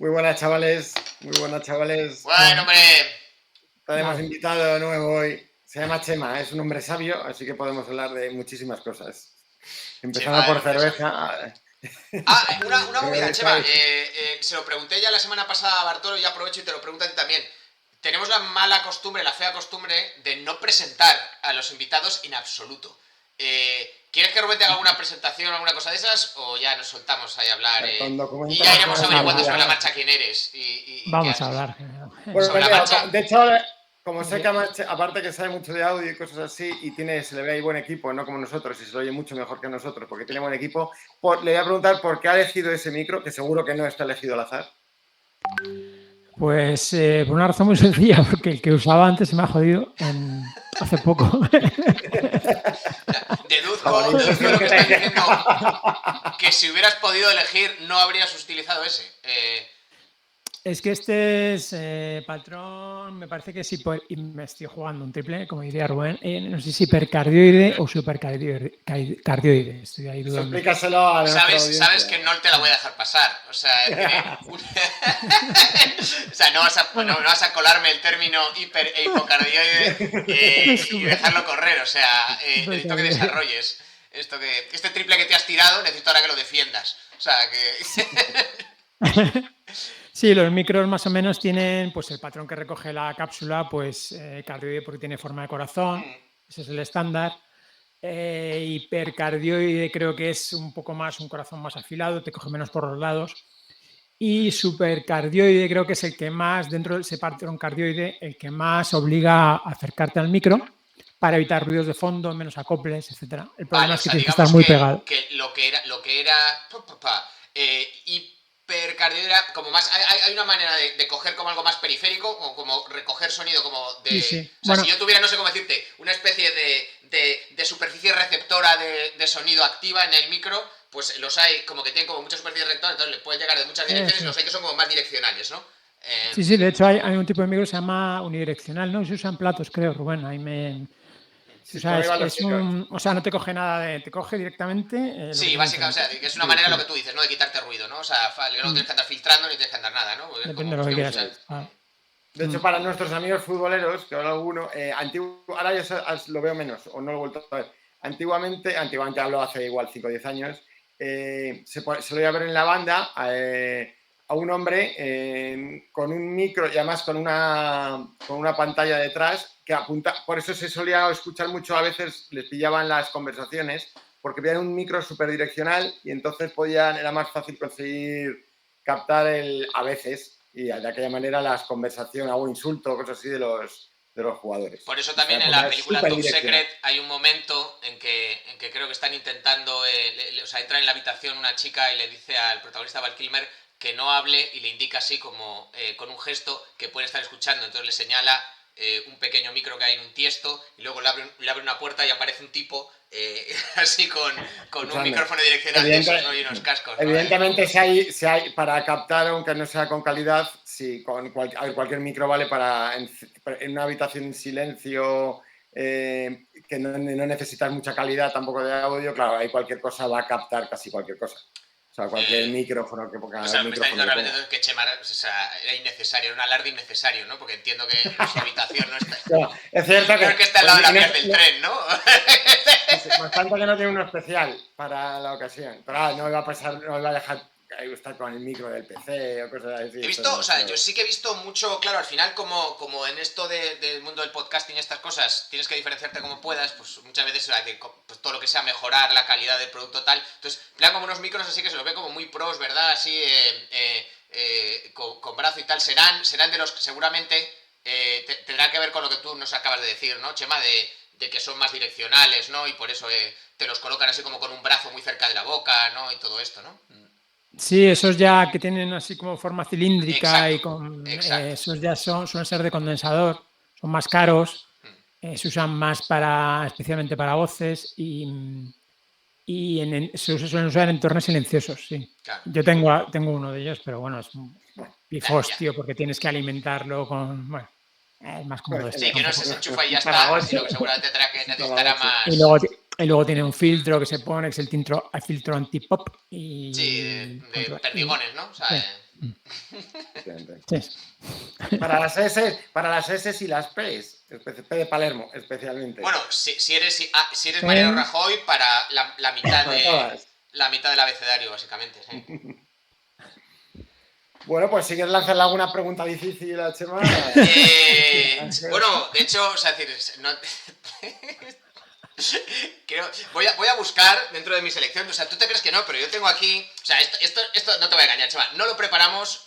Muy buenas, chavales. Muy buenas, chavales. Bueno, hombre. Tenemos invitado nuevo hoy. Se llama Chema, es un hombre sabio, así que podemos hablar de muchísimas cosas. Empezando por cerveza. Una movida, Chema. Se lo pregunté ya la semana pasada a Bartolo y aprovecho y te lo pregunto a ti también. Tenemos la mala costumbre, la fea costumbre de no presentar a los invitados en absoluto. ¿Quieres que Rubén te haga alguna presentación o alguna cosa de esas? ¿O ya nos soltamos ahí a hablar? Y ya iremos averiguando sobre la marcha quién eres. Vamos a hablar. Bueno, sobre la marcha. De hecho, como sé que aparte que sabe mucho de audio y cosas así, y se le ve ahí buen equipo, no como nosotros, y se lo oye mucho mejor que nosotros, porque tiene buen equipo, le voy a preguntar por qué ha elegido ese micro, que seguro que no está elegido al azar. Pues por una razón muy sencilla, porque el que usaba antes se me ha jodido hace poco. Deduzco lo que estás diciendo, que si hubieras podido elegir no habrías utilizado ese. Es que este es patrón, me parece que es me estoy jugando un triple, como diría Rubén, no sé si hipercardioide o supercardioide, estoy ahí dudando. Explícaselo a sabes que no te la voy a dejar pasar, o sea, o sea, no vas a colarme el término hiper e hipocardioide y dejarlo correr, o sea, necesito que desarrolles este triple que te has tirado, necesito ahora que lo defiendas, o sea, que... Sí, los micros más o menos tienen pues el patrón que recoge la cápsula, pues cardioide porque tiene forma de corazón, ese es el estándar. Hipercardioide creo que es un poco más, un corazón más afilado, te coge menos por los lados. Y supercardioide creo que es el que más, dentro de ese patrón cardioide, el que más obliga a acercarte al micro para evitar ruidos de fondo, menos acoples, etcétera. El problema es que tienes que estar muy pegado. Que lo que era hipercardioide era como más... Hay una manera de coger como algo más periférico, o como recoger sonido como de... Sí. O sea, bueno, si yo tuviera, no sé cómo decirte, una especie de superficie receptora de sonido activa en el micro, pues los hay como que tienen como muchas superficies receptoras, entonces le pueden llegar de muchas direcciones, y los hay que son como más direccionales, ¿no? Sí, de hecho hay un tipo de micro que se llama unidireccional, ¿no? Se usan platos, creo, Rubén, ahí me... Sí, o sea, no te coge nada, te coge directamente... sí, básicamente, o sea, que es una manera lo que tú dices, ¿no? De quitarte ruido, ¿no? O sea, no tienes que andar filtrando ni tienes que andar nada, ¿no? Porque depende de lo que quieras. De hecho, para nuestros amigos futboleros, que ahora alguno, ahora ya lo veo menos, o no lo he vuelto a ver. Antiguamente hablo hace igual 5 o 10 años, se lo iba a ver en la banda a un hombre con un micro y además con una pantalla detrás que apunta, por eso se solía escuchar mucho, a veces les pillaban las conversaciones, porque tenían un micro superdireccional y entonces era más fácil conseguir captar a veces, y de aquella manera las conversaciones, algún insulto, cosas así de los jugadores. Por eso también en la película Top Secret hay un momento en que creo que están intentando, o sea, entra en la habitación una chica y le dice al protagonista Val Kilmer que no hable y le indica así como con un gesto que puede estar escuchando, entonces le señala un pequeño micro que hay en un tiesto y luego le abre una puerta y aparece un tipo así con un micrófono direccional de esos, ¿no? Y unos cascos, ¿no? Evidentemente si hay para captar, aunque no sea con calidad, sí, cualquier micro vale para en una habitación en silencio que no necesitas mucha calidad tampoco de audio, claro, ahí cualquier cosa va a captar casi cualquier cosa. O sea, cualquier micrófono que ponga. O sea, me está diciendo realmente que Chema era innecesario, era un alarde innecesario, ¿no? Porque entiendo que su habitación no está. No, es cierto que está al lado de la vías del tren, ¿no? Bastante que no tiene uno especial para la ocasión. Pero no iba a pasar, no iba a dejar estar con el micro del PC o cosas así. He visto, o sea, yo sí que he visto mucho, claro, al final como en esto del mundo del podcasting y estas cosas, tienes que diferenciarte como puedas, pues muchas veces pues, todo lo que sea mejorar la calidad del producto tal, entonces plan como unos micros así que se los ve como muy pros, ¿verdad? Así con brazo y tal, serán de los que seguramente tendrá que ver con lo que tú nos acabas de decir, ¿no, Chema? De que son más direccionales, ¿no? Y por eso te los colocan así como con un brazo muy cerca de la boca, ¿no? Y todo esto, ¿no? Sí, esos ya que tienen así como forma cilíndrica. Exacto, esos ya suelen ser de condensador, son más caros, se usan más especialmente para voces y se suelen usar en entornos silenciosos, sí. Claro. Yo tengo uno de ellos, pero bueno, es un pifos, tío, porque tienes que alimentarlo con, bueno, es más cómodo. Sí, que no se enchufa y ya está, sino que seguramente necesitará más... Y luego tiene un filtro que se pone, que es el filtro antipop. Sí, de perdigones, ¿no? O sea, Sí. Para las S y las P's, P de Palermo, especialmente. Bueno, si eres Mariano Rajoy, para la mitad del abecedario, básicamente. Sí. Bueno, pues si quieres lanzarle alguna pregunta difícil a Chema. Bueno, de hecho, o sea, decir, no, voy a buscar dentro de mi selección. O sea, tú te crees que no, pero yo tengo aquí. O sea, esto no te voy a engañar, chaval. No lo preparamos,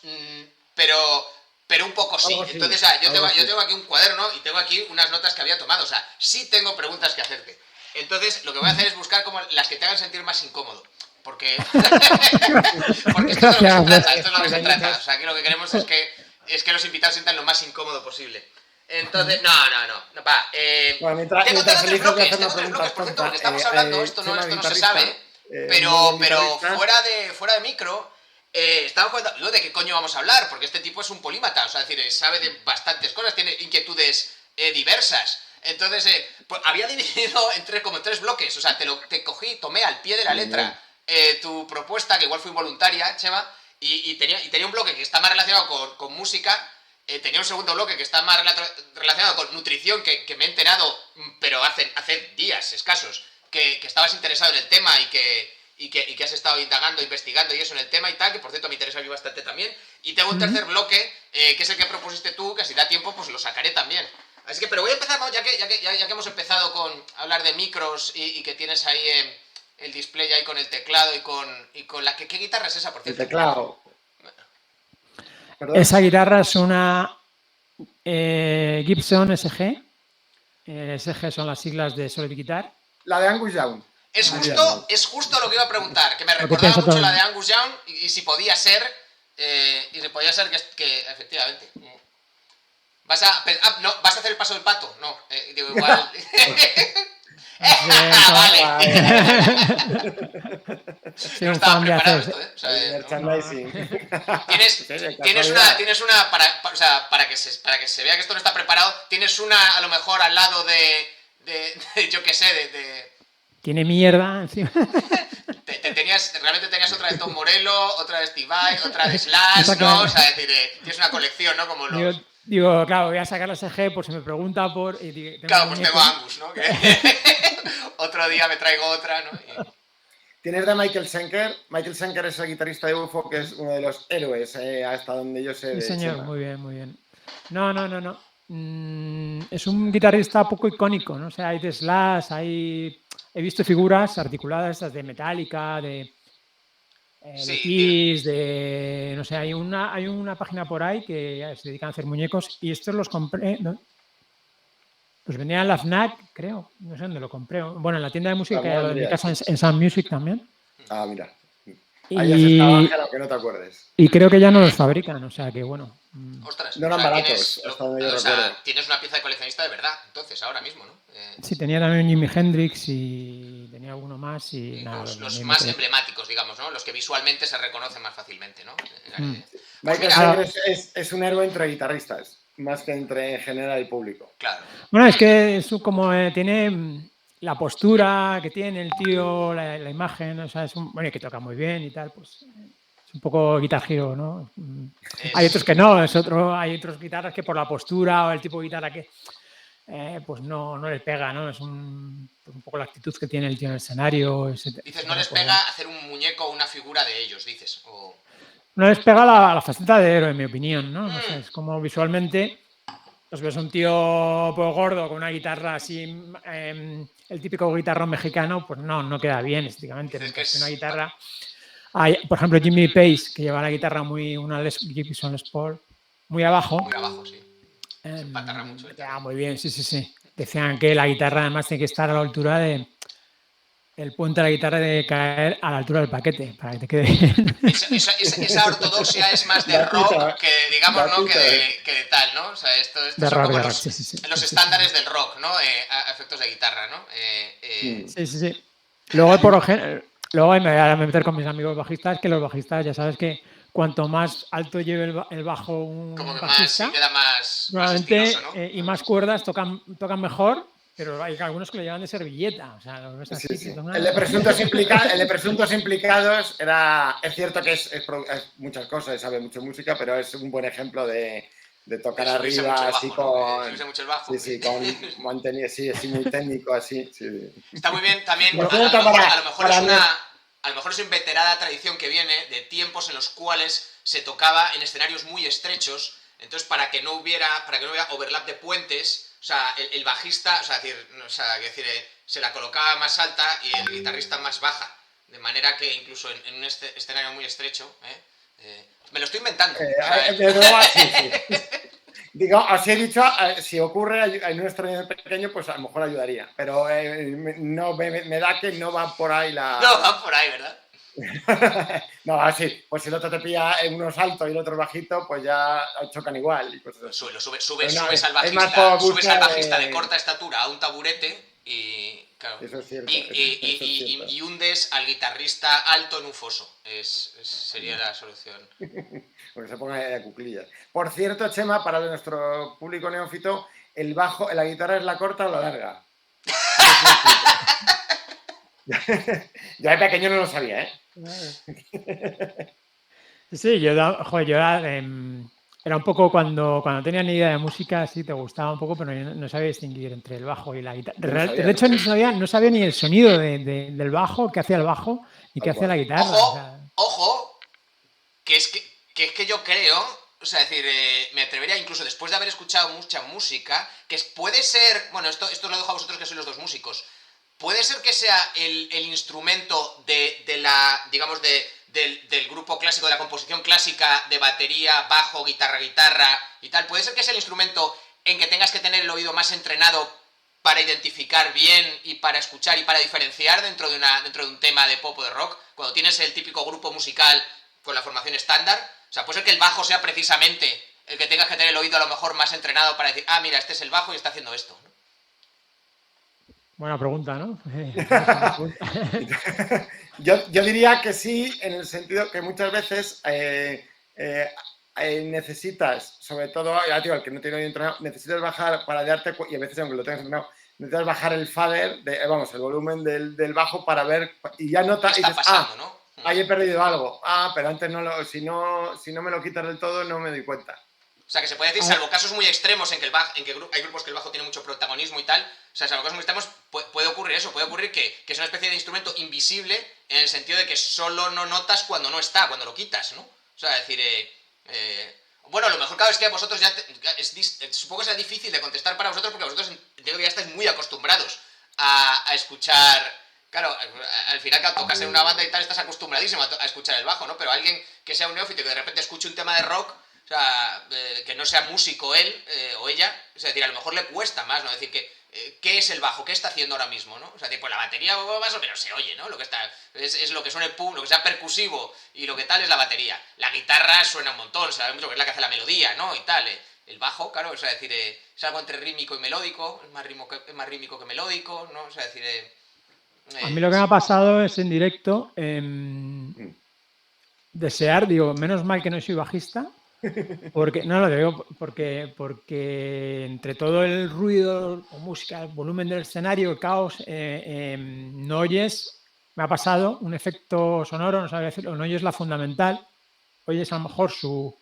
pero un poco sí. Entonces, o sea, yo tengo aquí un cuaderno y tengo aquí unas notas que había tomado. O sea, sí tengo preguntas que hacerte. Entonces, lo que voy a hacer es buscar como las que te hagan sentir más incómodo. Porque esto es lo que se trata. O sea, que lo que queremos es que los invitados sientan lo más incómodo posible. Entonces, no, va. Tengo tres bloques, por cierto, porque estamos hablando, esto no se sabe, pero fuera de micro, estamos comentando de qué coño vamos a hablar, porque este tipo es un polímata, o sea, es decir, sabe de bastantes cosas, tiene inquietudes diversas. Entonces, pues había dividido en tres bloques, o sea, te cogí, tomé al pie de la letra tu propuesta, que igual fue involuntaria, Chema, y tenía un bloque que está más relacionado con música. Tenía un segundo bloque que está más relacionado con nutrición, que me he enterado, pero hace días escasos, que estabas interesado en el tema y que has estado indagando, investigando y eso en el tema y tal, que por cierto me interesa a mí bastante también. Y tengo un tercer bloque, que es el que propusiste tú, que si da tiempo pues lo sacaré también. Así que, pero voy a empezar, ya que hemos empezado con hablar de micros y que tienes ahí el display ahí con el teclado y con la... ¿Qué guitarra es esa, por cierto? El teclado. ¿Perdón? Esa guitarra es una Gibson SG. SG son las siglas de Solid Guitar. La de Angus Young. Es justo lo que iba a preguntar, que me recordaba mucho la de Angus Young y si podía ser, que efectivamente. ¿Vas a hacer el paso del pato? No, digo igual. Vale. Sí, no estaba preparado esto, ¿eh? O sea, tienes una para que se vea que esto no está preparado, tienes una a lo mejor al lado de yo qué sé, tiene mierda encima. Realmente tenías otra de Tom Morello, otra de Steve Vai, otra de Slash, ¿no? O sea, es decir, tienes una colección, ¿no? Como los... Digo, claro, voy a sacar la SG por si me pregunta por... Claro, pues tengo Angus, ¿no? Otro día me traigo otra, ¿no? Tienes de Michael Schenker. Michael Schenker es el guitarrista de UFO, que es uno de los héroes, hasta donde yo sé. Sí, señor, muy bien, muy bien. No. Es un guitarrista poco icónico, ¿no? O sea, hay de Slash, he visto figuras articuladas, estas de Metallica, de Kiss, de... No sé, hay una página por ahí que se dedican a hacer muñecos y estos los compré... ¿no? Pues venía en la FNAC, creo. No sé dónde lo compré. Bueno, en la tienda de música que hay en mi casa, en Sun Music también. Ah, mira. Ahí has estado, que no te acuerdes. Y creo que ya no los fabrican, o sea que bueno. Ostras, no eran baratos. Tienes una pieza de coleccionista de verdad, entonces, ahora mismo, ¿no? Sí, tenía también Jimi Hendrix y tenía alguno más. Y nada, los más emblemáticos, digamos, ¿no? Los que visualmente se reconocen más fácilmente, ¿no? Michael Schenker es un héroe entre guitarristas, más que entre en general el público. Claro. Bueno, es que es como tiene la postura que tiene el tío, la imagen, o sea, bueno, que toca muy bien y tal, pues es un poco Guitar Hero, ¿no? Hay otros que no, hay otros guitarras que por la postura o el tipo de guitarra que pues no les pega, ¿no? Es un poco la actitud que tiene el tío en el escenario. Dices, no les pega hacer un muñeco o una figura de ellos, dices. No les pega la faceta de héroe, en mi opinión, ¿no? No sé, es como visualmente... Pues ves un tío pues, gordo con una guitarra así, el típico guitarrón mexicano, pues no queda bien estéticamente. Es una guitarra... por ejemplo, Jimmy Page, que lleva la guitarra una Gibson Les Paul, muy abajo. Muy abajo, sí. Se patarra mucho. Queda muy bien, sí. Decían que la guitarra además tiene que estar a la altura de... El puente de la guitarra debe caer a la altura del paquete, para que te quede bien. Esa ortodoxia es más de rock que, digamos, ¿no? que de tal, ¿no? O sea, esto son como los estándares del rock, ¿no? A efectos de guitarra, ¿no? Sí. Luego me voy a meter con mis amigos bajistas, que los bajistas ya sabes que cuanto más alto lleve el bajo un como que bajista, queda más normalmente, estiloso, ¿no? Y más cuerdas tocan mejor Pero hay algunos que lo llevan de servilleta. O sea, lo ves así, sí. El de presuntos implicados es cierto que es muchas cosas, sabe mucho música, pero es un buen ejemplo de tocar arriba, así con... Subirse mucho el bajo. Sí, con mantenido, sí, muy técnico, así. Sí. Está muy bien también, a lo mejor es una inveterada tradición que viene de tiempos en los cuales se tocaba en escenarios muy estrechos, entonces para que no hubiera overlap de puentes, o sea, el bajista, se la colocaba más alta y el guitarrista más baja, de manera que incluso en un escenario muy estrecho, me lo estoy inventando. Sí. Digo, os he dicho, si ocurre en un escenario pequeño, pues a lo mejor ayudaría, pero no me da que no va por ahí la... No va por ahí, ¿verdad? No, así, pues si el otro te pilla en uno alto y el otro bajito, pues ya chocan igual. Y pues subes al bajista de corta estatura a un taburete y, claro, eso es cierto, y hundes al guitarrista alto en un foso. Sería la solución. Porque se ponga de cuclillas. Por cierto, Chema, para nuestro público neófito, el bajo, ¿la guitarra es la corta o la larga? Yo de pequeño no lo sabía, ¿eh? Sí, yo era un poco cuando tenía ni idea de música, sí te gustaba un poco, pero no sabía distinguir entre el bajo y la guitarra. De hecho, no sabía ni el sonido del bajo, qué hacía el bajo y qué hacía la guitarra. Ojo, que es que yo creo, o sea, decir, me atrevería incluso después de haber escuchado mucha música, que puede ser, bueno, esto os lo dejo a vosotros que sois los dos músicos, puede ser que sea el instrumento del grupo clásico, de la composición clásica de batería, bajo, guitarra y tal, puede ser que sea el instrumento en que tengas que tener el oído más entrenado para identificar bien y para escuchar y para diferenciar dentro de un tema de pop o de rock, cuando tienes el típico grupo musical con la formación estándar. O sea, puede ser que el bajo sea precisamente el que tengas que tener el oído a lo mejor más entrenado para decir, mira, este es el bajo y está haciendo esto, ¿no? Buena pregunta, ¿no? Yo diría que sí, en el sentido que muchas veces necesitas, sobre todo, ya digo, el que no tiene oído entrenado, necesitas bajar para darte cuenta, y a veces aunque lo tengas entrenado, necesitas bajar el fader, el volumen del bajo para ver, y ya notas, y dices, pasando, ¿no? Ahí he perdido algo. Pero antes si no me lo quitas del todo, no me doy cuenta. O sea, que se puede decir, salvo casos muy extremos en que hay grupos que el bajo tiene mucho protagonismo y tal, o sea, salvo casos muy extremos, puede ocurrir eso, puede ocurrir que es una especie de instrumento invisible en el sentido de que solo no notas cuando no está, cuando lo quitas, ¿no? O sea, decir, bueno, a lo mejor, claro, es que a vosotros supongo que sea difícil de contestar para vosotros porque vosotros entiendo que ya estáis muy acostumbrados a escuchar. Claro, al final que tocas en una banda y tal, estás acostumbradísimo a escuchar el bajo, ¿no? Pero alguien que sea un neófito y que de repente escuche un tema de rock, o sea, que no sea músico él o ella, o sea, decir, a lo mejor le cuesta más, ¿no? Decir, ¿qué es el bajo? ¿Qué está haciendo ahora mismo, no? O sea, pues la batería más o menos se oye, ¿no? Lo que está, es lo que suena lo que sea percusivo y lo que tal es la batería. La guitarra suena un montón, sabe mucho que es la que hace la melodía, ¿no? Y tal, el bajo, claro, o sea, decir, es algo entre rítmico y melódico, es más rítmico que melódico, ¿no? O sea, decir... A mí lo que me ha pasado es en directo desear, digo, menos mal que no soy bajista, porque no lo digo porque entre todo el ruido o música, el volumen del escenario, el caos, no oyes, me ha pasado un efecto sonoro, no sabía decirlo, no oyes la fundamental, oyes a lo mejor su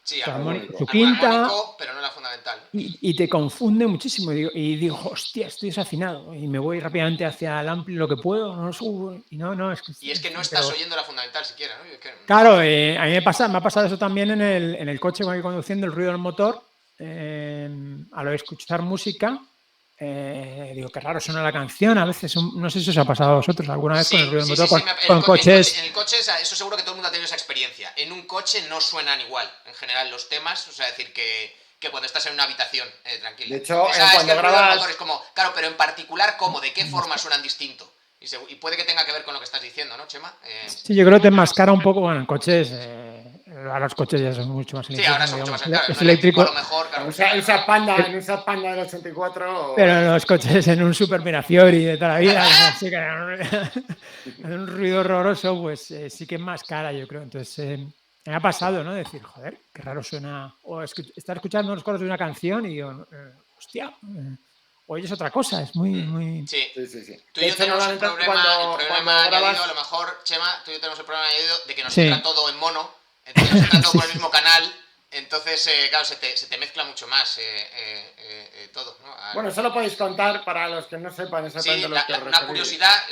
quinta, armónico, pero no la fundamental. Y te confunde muchísimo. Y digo, hostia, estoy desafinado. Y me voy rápidamente hacia el amplio lo que puedo, no lo subo. Y es que no estás oyendo la fundamental siquiera, ¿no? Claro, a mí me ha pasado eso también en el coche cuando voy conduciendo, el ruido del motor. Al escuchar música, digo, qué raro suena la canción. A veces, no sé si os ha pasado a vosotros alguna vez con el ruido del motor, con coches. En el coche, eso seguro que todo el mundo ha tenido esa experiencia. En un coche no suenan igual, en general, los temas. O sea, decir que cuando estás en una habitación tranquila. De hecho, cuando grabas... Es como, claro, pero en particular, ¿cómo? ¿De qué forma suenan distinto? Y puede que tenga que ver con lo que estás diciendo, ¿no, Chema? Sí, yo creo que te enmascara un poco, bueno, en coches... Ahora los coches ya son mucho más eléctricos. Sí, ahora son mucho más es eléctrico. A lo mejor, claro. En un Panda del 84. Pero los coches en un Super Mirafiori de toda la vida, sí que un ruido horroroso, pues sí que enmascara, yo creo. Entonces, me ha pasado, ¿no? Decir, joder, qué raro suena. O estar escuchando los coros de una canción y digo, hostia. oyes otra cosa, es muy... Sí. Sí. Tú y yo tenemos el problema de oído, a lo mejor, Chema, tú y yo tenemos el problema de oído de que nos entra todo en mono, entonces nos entra todo por el mismo canal, entonces, claro, se te mezcla mucho más todo, ¿no? Bueno, eso lo podéis contar para los que no sepan exactamente lo que os referís. Una curiosidad,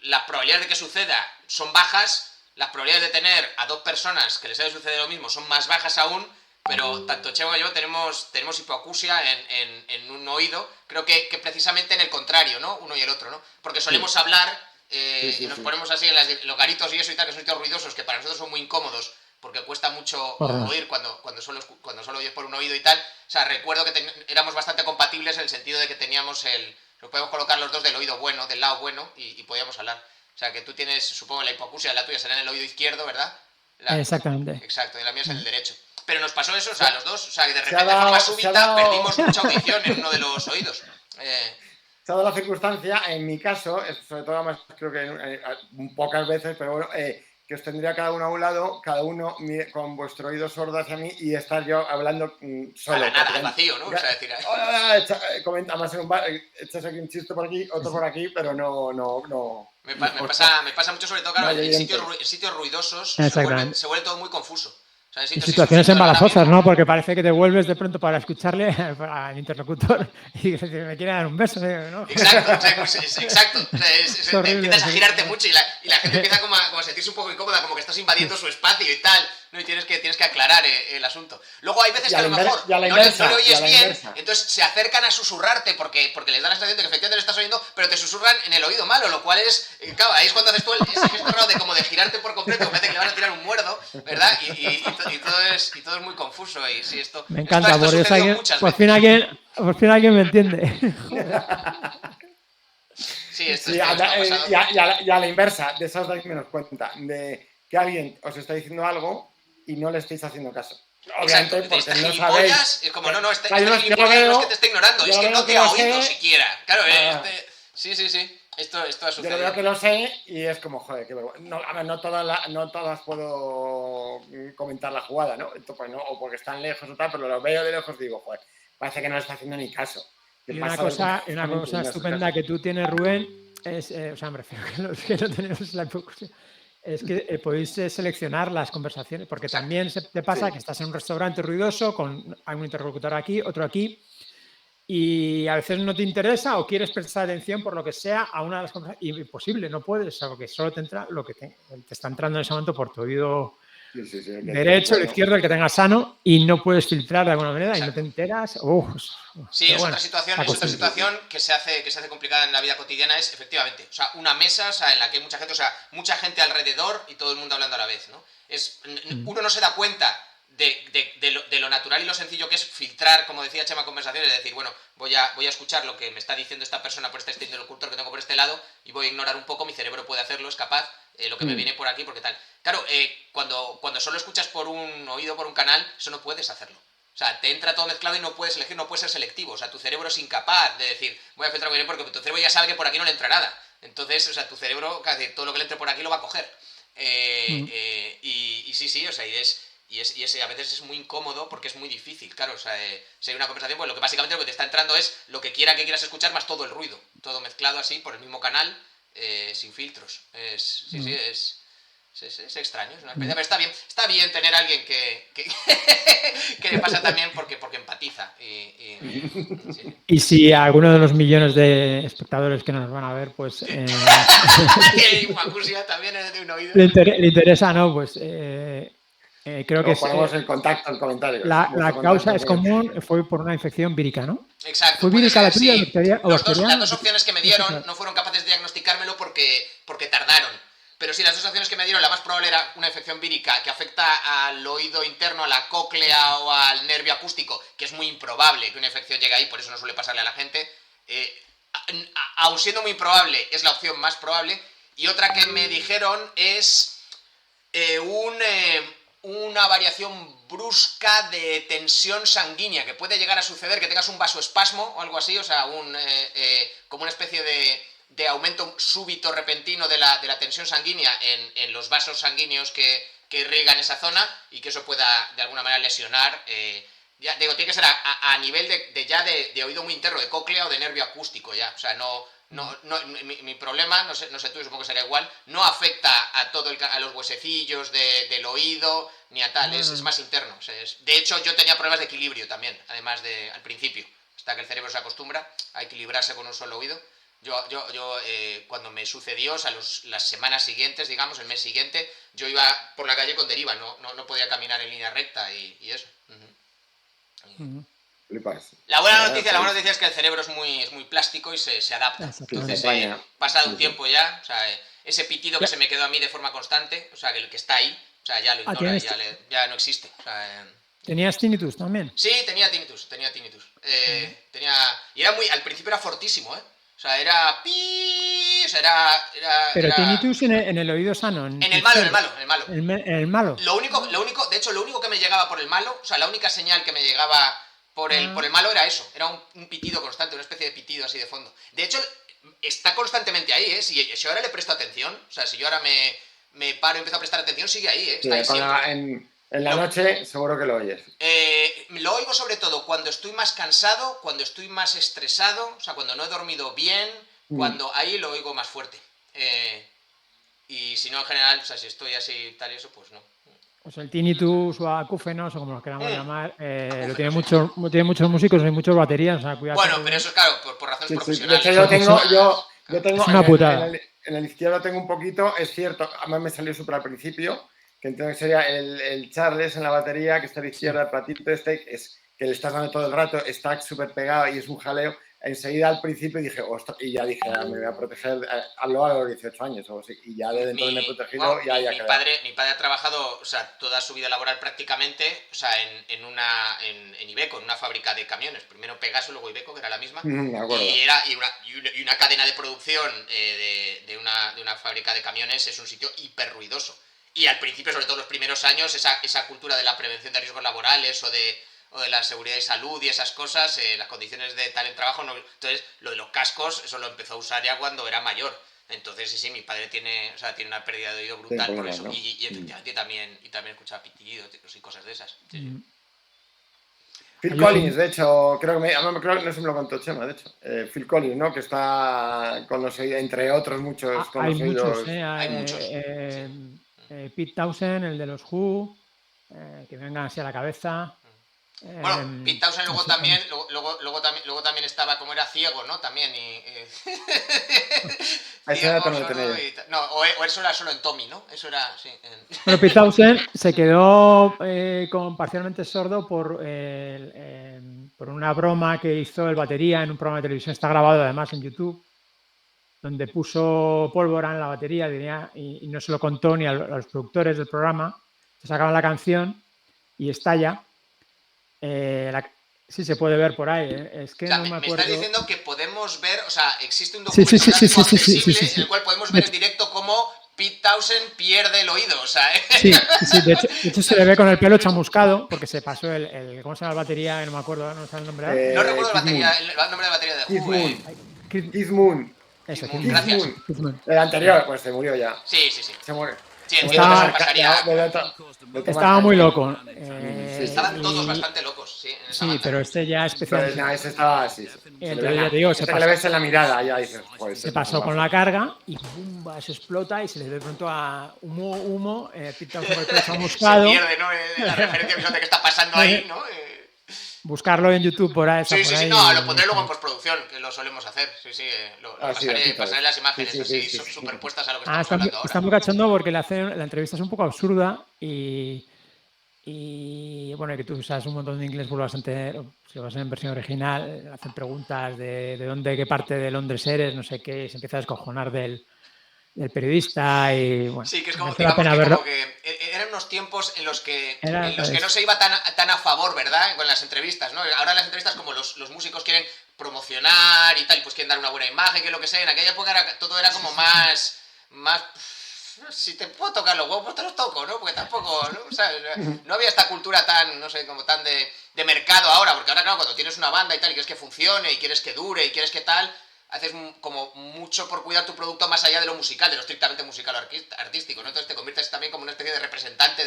las probabilidades de que suceda son bajas, las probabilidades de tener a dos personas que les haya sucedido lo mismo son más bajas aún, pero tanto Chema y yo tenemos hipoacusia en un oído, creo que precisamente en el contrario, ¿no? Uno y el otro, ¿no? Porque solemos hablar y nos ponemos así en los garitos y eso y tal, que son sitios ruidosos que para nosotros son muy incómodos porque cuesta mucho oír cuando solo oyes por un oído y tal. O sea, recuerdo que éramos bastante compatibles en el sentido de que teníamos nos podemos colocar los dos del oído bueno, del lado bueno y podíamos hablar. O sea, que tú tienes, supongo, la hipoacusia, la tuya será en el oído izquierdo, ¿verdad? Exactamente. Exacto, y la mía es en el derecho. Pero nos pasó eso, o sea, los dos, o sea, que de repente de forma súbita perdimos mucha audición en uno de los oídos. Se ha dado la circunstancia, en mi caso, sobre todo más creo que pocas veces, pero bueno, que os tendría cada uno a un lado, cada uno con vuestro oído sordo hacia mí y estar yo hablando solo. A la nada, al vacío, ¿no? O sea, decir, comenta más en un bar, echas aquí un chiste por aquí, otro por aquí, pero no. Me pasa mucho, sobre todo, claro, en sitios ruidosos se vuelve todo muy confuso. O sea, y situaciones embarazosas, ¿no? Porque parece que te vuelves de pronto para escucharle al interlocutor y me quiere dar un beso, ¿no? Exacto. Empiezas a girarte mucho y la gente empieza como a sentirse un poco incómoda, como que estás invadiendo su espacio y tal, ¿no? Y tienes que aclarar el asunto. Luego hay veces que a lo mejor no le oyes bien, entonces se acercan a susurrarte porque les da la sensación de que efectivamente le estás oyendo, pero te susurran en el oído malo, lo cual es, claro, ahí es cuando haces tú ese gesto raro de girarte por completo, parece que le van a tirar un muerdo, ¿verdad? Y todo es muy confuso y sí, esto me encanta, por fin alguien me entiende. Sí, esto y a la inversa, de eso os dais menos cuenta, de que alguien os está diciendo algo y no le estáis haciendo caso. Obviamente, porque no sabéis. Es como, no, este gilipollas no es que te esté ignorando, es que no te ha oído siquiera. Claro, sí. Esto ha sucedido. Yo creo que lo sé y es como, joder, qué vergüenza. No todas puedo comentar la jugada, ¿no? Pues no, o porque están lejos o tal, pero lo veo de lejos y digo, joder, parece que no le está haciendo ni caso. Y una cosa estupenda que tú tienes, Rubén, es, o sea, me refiero que los que no tenemos la hipoacusia, es que podéis seleccionar las conversaciones, porque también te pasa que estás en un restaurante ruidoso con un interlocutor aquí, otro aquí, y a veces no te interesa o quieres prestar atención por lo que sea a una de las conversaciones. Imposible, no puedes, porque solo te entra lo que te está entrando en ese momento por tu oído derecho, el izquierdo, el que tengas sano, y no puedes filtrar de alguna manera. Exacto. Y no te enteras. Sí, es otra situación que se hace complicada en la vida cotidiana, es efectivamente, o sea, una mesa, o sea, en la que hay mucha gente, o sea, mucha gente alrededor y todo el mundo hablando a la vez, ¿no? Uno no se da cuenta de lo natural y lo sencillo que es filtrar, como decía Chema, conversaciones, es decir, bueno, voy a escuchar lo que me está diciendo esta persona por este interlocutor que tengo por este lado y voy a ignorar un poco, mi cerebro puede hacerlo, es capaz, lo que me viene por aquí, porque tal. Claro, cuando solo escuchas por un oído, por un canal, eso no puedes hacerlo. O sea, te entra todo mezclado y no puedes elegir, no puedes ser selectivo. O sea, tu cerebro es incapaz de decir, voy a filtrar muy bien porque tu cerebro ya sabe que por aquí no le entra nada. Entonces, o sea, tu cerebro, todo lo que le entre por aquí lo va a coger. Y sí, o sea, y a veces es muy incómodo porque es muy difícil, claro, o sea, si hay una conversación, pues lo que básicamente lo que te está entrando es lo que quieras escuchar más todo el ruido, todo mezclado así por el mismo canal, sin filtros. Es extraño, es una experiencia, pero está bien tener a alguien que le pasa también porque empatiza. Y si a alguno de los millones de espectadores que nos van a ver, pues también de un oído. Le interesa, ¿no? Pues creo que ponemos en contacto en comentarios. La causa es común, fue por una infección vírica, ¿no? Exacto. ¿Fue vírica la tuya, bacteriana? Las dos opciones que me dieron no fueron capaces de diagnosticármelo porque tardaron. Pero sí, las dos opciones que me dieron, la más probable era una infección vírica que afecta al oído interno, a la cóclea o al nervio acústico, que es muy improbable que una infección llegue ahí, por eso no suele pasarle a la gente. Aun siendo muy improbable, es la opción más probable. Y otra que me dijeron es una variación brusca de tensión sanguínea, que puede llegar a suceder, que tengas un vasoespasmo o algo así, o sea, como una especie de aumento súbito, repentino de la tensión sanguínea en los vasos sanguíneos que irrigan esa zona y que eso pueda de alguna manera lesionar Ya, digo, tiene que ser a nivel de oído muy interno, de cóclea o de nervio acústico ya. O sea, mi problema, no sé tú, supongo que sería igual, no afecta a los huesecillos del oído ni a tal, es más interno. O sea, de hecho, yo tenía problemas de equilibrio también, además al principio, hasta que el cerebro se acostumbra a equilibrarse con un solo oído. Cuando me sucedió, o sea, las semanas siguientes, digamos, el mes siguiente, yo iba por la calle con deriva, no podía caminar en línea recta y eso. La buena noticia es que el cerebro es muy plástico y se adapta. Entonces, pasado un tiempo ya, o sea, ese pitido que se me quedó a mí de forma constante, o sea, que está ahí, o sea, ya lo ignora, ya no existe. O sea, ¿tenías tinnitus también? Sí, tenía tinnitus. Y al principio era fortísimo, ¿eh? O sea, era... O sea, Pero tinnitus en el oído sano. En el malo. En el malo. Lo único que me llegaba por el malo, o sea, la única señal que me llegaba por el malo era eso. Era un pitido constante, una especie de pitido así de fondo. De hecho, está constantemente ahí, ¿eh? Si ahora le presto atención, o sea, si yo ahora me paro y empiezo a prestar atención, sigue ahí, ¿eh? Está ahí siempre. En la noche seguro que lo oyes. Lo oigo sobre todo cuando estoy más cansado, cuando estoy más estresado, o sea, cuando no he dormido bien, cuando ahí lo oigo más fuerte. Y si no, en general, o sea, si estoy así tal y eso, pues no. Pues el tinnitus o acúfenos, o como los queramos llamar, lo tienen muchos músicos y muchas baterías. O sea, cuidado. Bueno, pero eso es claro, por razones profesionales. De hecho, yo tengo es una putada. En el izquierdo tengo un poquito, es cierto, además me salió súper al principio, que entonces sería el Charles en la batería, que está a la izquierda, el platito es que le estás dando todo el rato, está súper pegado y es un jaleo. Enseguida al principio dije, ostras, y ya dije, me voy a proteger, hablo a los 18 años o así, y ya desde entonces me he protegido. Mi padre ha trabajado, o sea, toda su vida laboral prácticamente, o sea, en Iveco, en una fábrica de camiones, primero Pegaso, luego Iveco, que era la misma, y una cadena de producción de una fábrica de camiones es un sitio hiper ruidoso. Y al principio, sobre todo los primeros años, esa cultura de la prevención de riesgos laborales o de la seguridad y salud y esas cosas, las condiciones de tal en trabajo, no. Entonces lo de los cascos, eso lo empezó a usar ya cuando era mayor. Entonces sí, mi padre tiene una pérdida de oído brutal por eso, ¿no? Y efectivamente también escuchaba pitidos y cosas de esas. Sí. Phil Collins, de hecho, creo que no se me lo contó Chema, de hecho. Phil Collins, ¿no? Que está con los oídos, entre otros muchos conocidos. Hay muchos. Pete Townshend, el de los Who, que vengan así a la cabeza. Bueno, Pete Townshend luego también estaba, como era ciego, ¿no? También o eso era solo en Tommy, ¿no? Eso era, sí. Bueno, Pete Townshend se quedó parcialmente sordo por una broma que hizo el batería en un programa de televisión, está grabado además en YouTube, donde puso pólvora en la batería y no se lo contó ni a los productores del programa. Se sacaban la canción y estalla. Sí, se puede ver por ahí. Es que no me acuerdo. Me estás diciendo que podemos ver, o sea, existe un documento accesible en el cual podemos ver en directo cómo Pete Townshend pierde el oído, o sea, Sí, de hecho se le ve con el pelo chamuscado, porque se pasó ¿cómo se llama la batería? No me acuerdo, no sé el nombre. No recuerdo el nombre de batería de Who. Keith Moon. Eso, Keith Moon. El anterior, pues se murió ya. Sí. Se muere. Sí, entiendo que se pasaría. Estaba muy loco. Estaban todos bastante locos, sí. Sí, pero este ya especialmente. No, ese estaba así. Entonces ya te digo, se le ves en la mirada, ya dices. Se pasó con la carga y ¡bumba! Se explota y se le ve de pronto a humo, pintado sobre el pecho chamuscado. Se pierde, ¿no? La referencia visual de qué está pasando ahí, ¿no? Buscarlo en YouTube por ahí. Sí, no, lo pondré luego en postproducción, que lo solemos hacer. Pasaré las imágenes así superpuestas a lo que estamos hablando ahora. Está muy cachondo porque la entrevista es un poco absurda y bueno, que tú usas un montón de inglés por bastante, si lo vas en versión original, hacen preguntas de dónde, qué parte de Londres eres, no sé qué, y se empieza a descojonar del periodista y bueno. Sí, que es como, como que eran unos tiempos en los que no se iba tan a favor, ¿verdad? Con las entrevistas, ¿no? Ahora las entrevistas, como los músicos quieren promocionar y tal, pues quieren dar una buena imagen, que lo que sea. En aquella época todo era como más si te puedo tocar los huevos, te los toco, ¿no? Porque tampoco, ¿no? O sea, no había esta cultura tan, no sé, como tan de mercado ahora, porque ahora, claro, cuando tienes una banda y tal, y quieres que funcione, y quieres que dure, y quieres que tal, haces como mucho por cuidar tu producto más allá de lo musical, de lo estrictamente musical o artístico, ¿no? Entonces te conviertes también como una especie de representante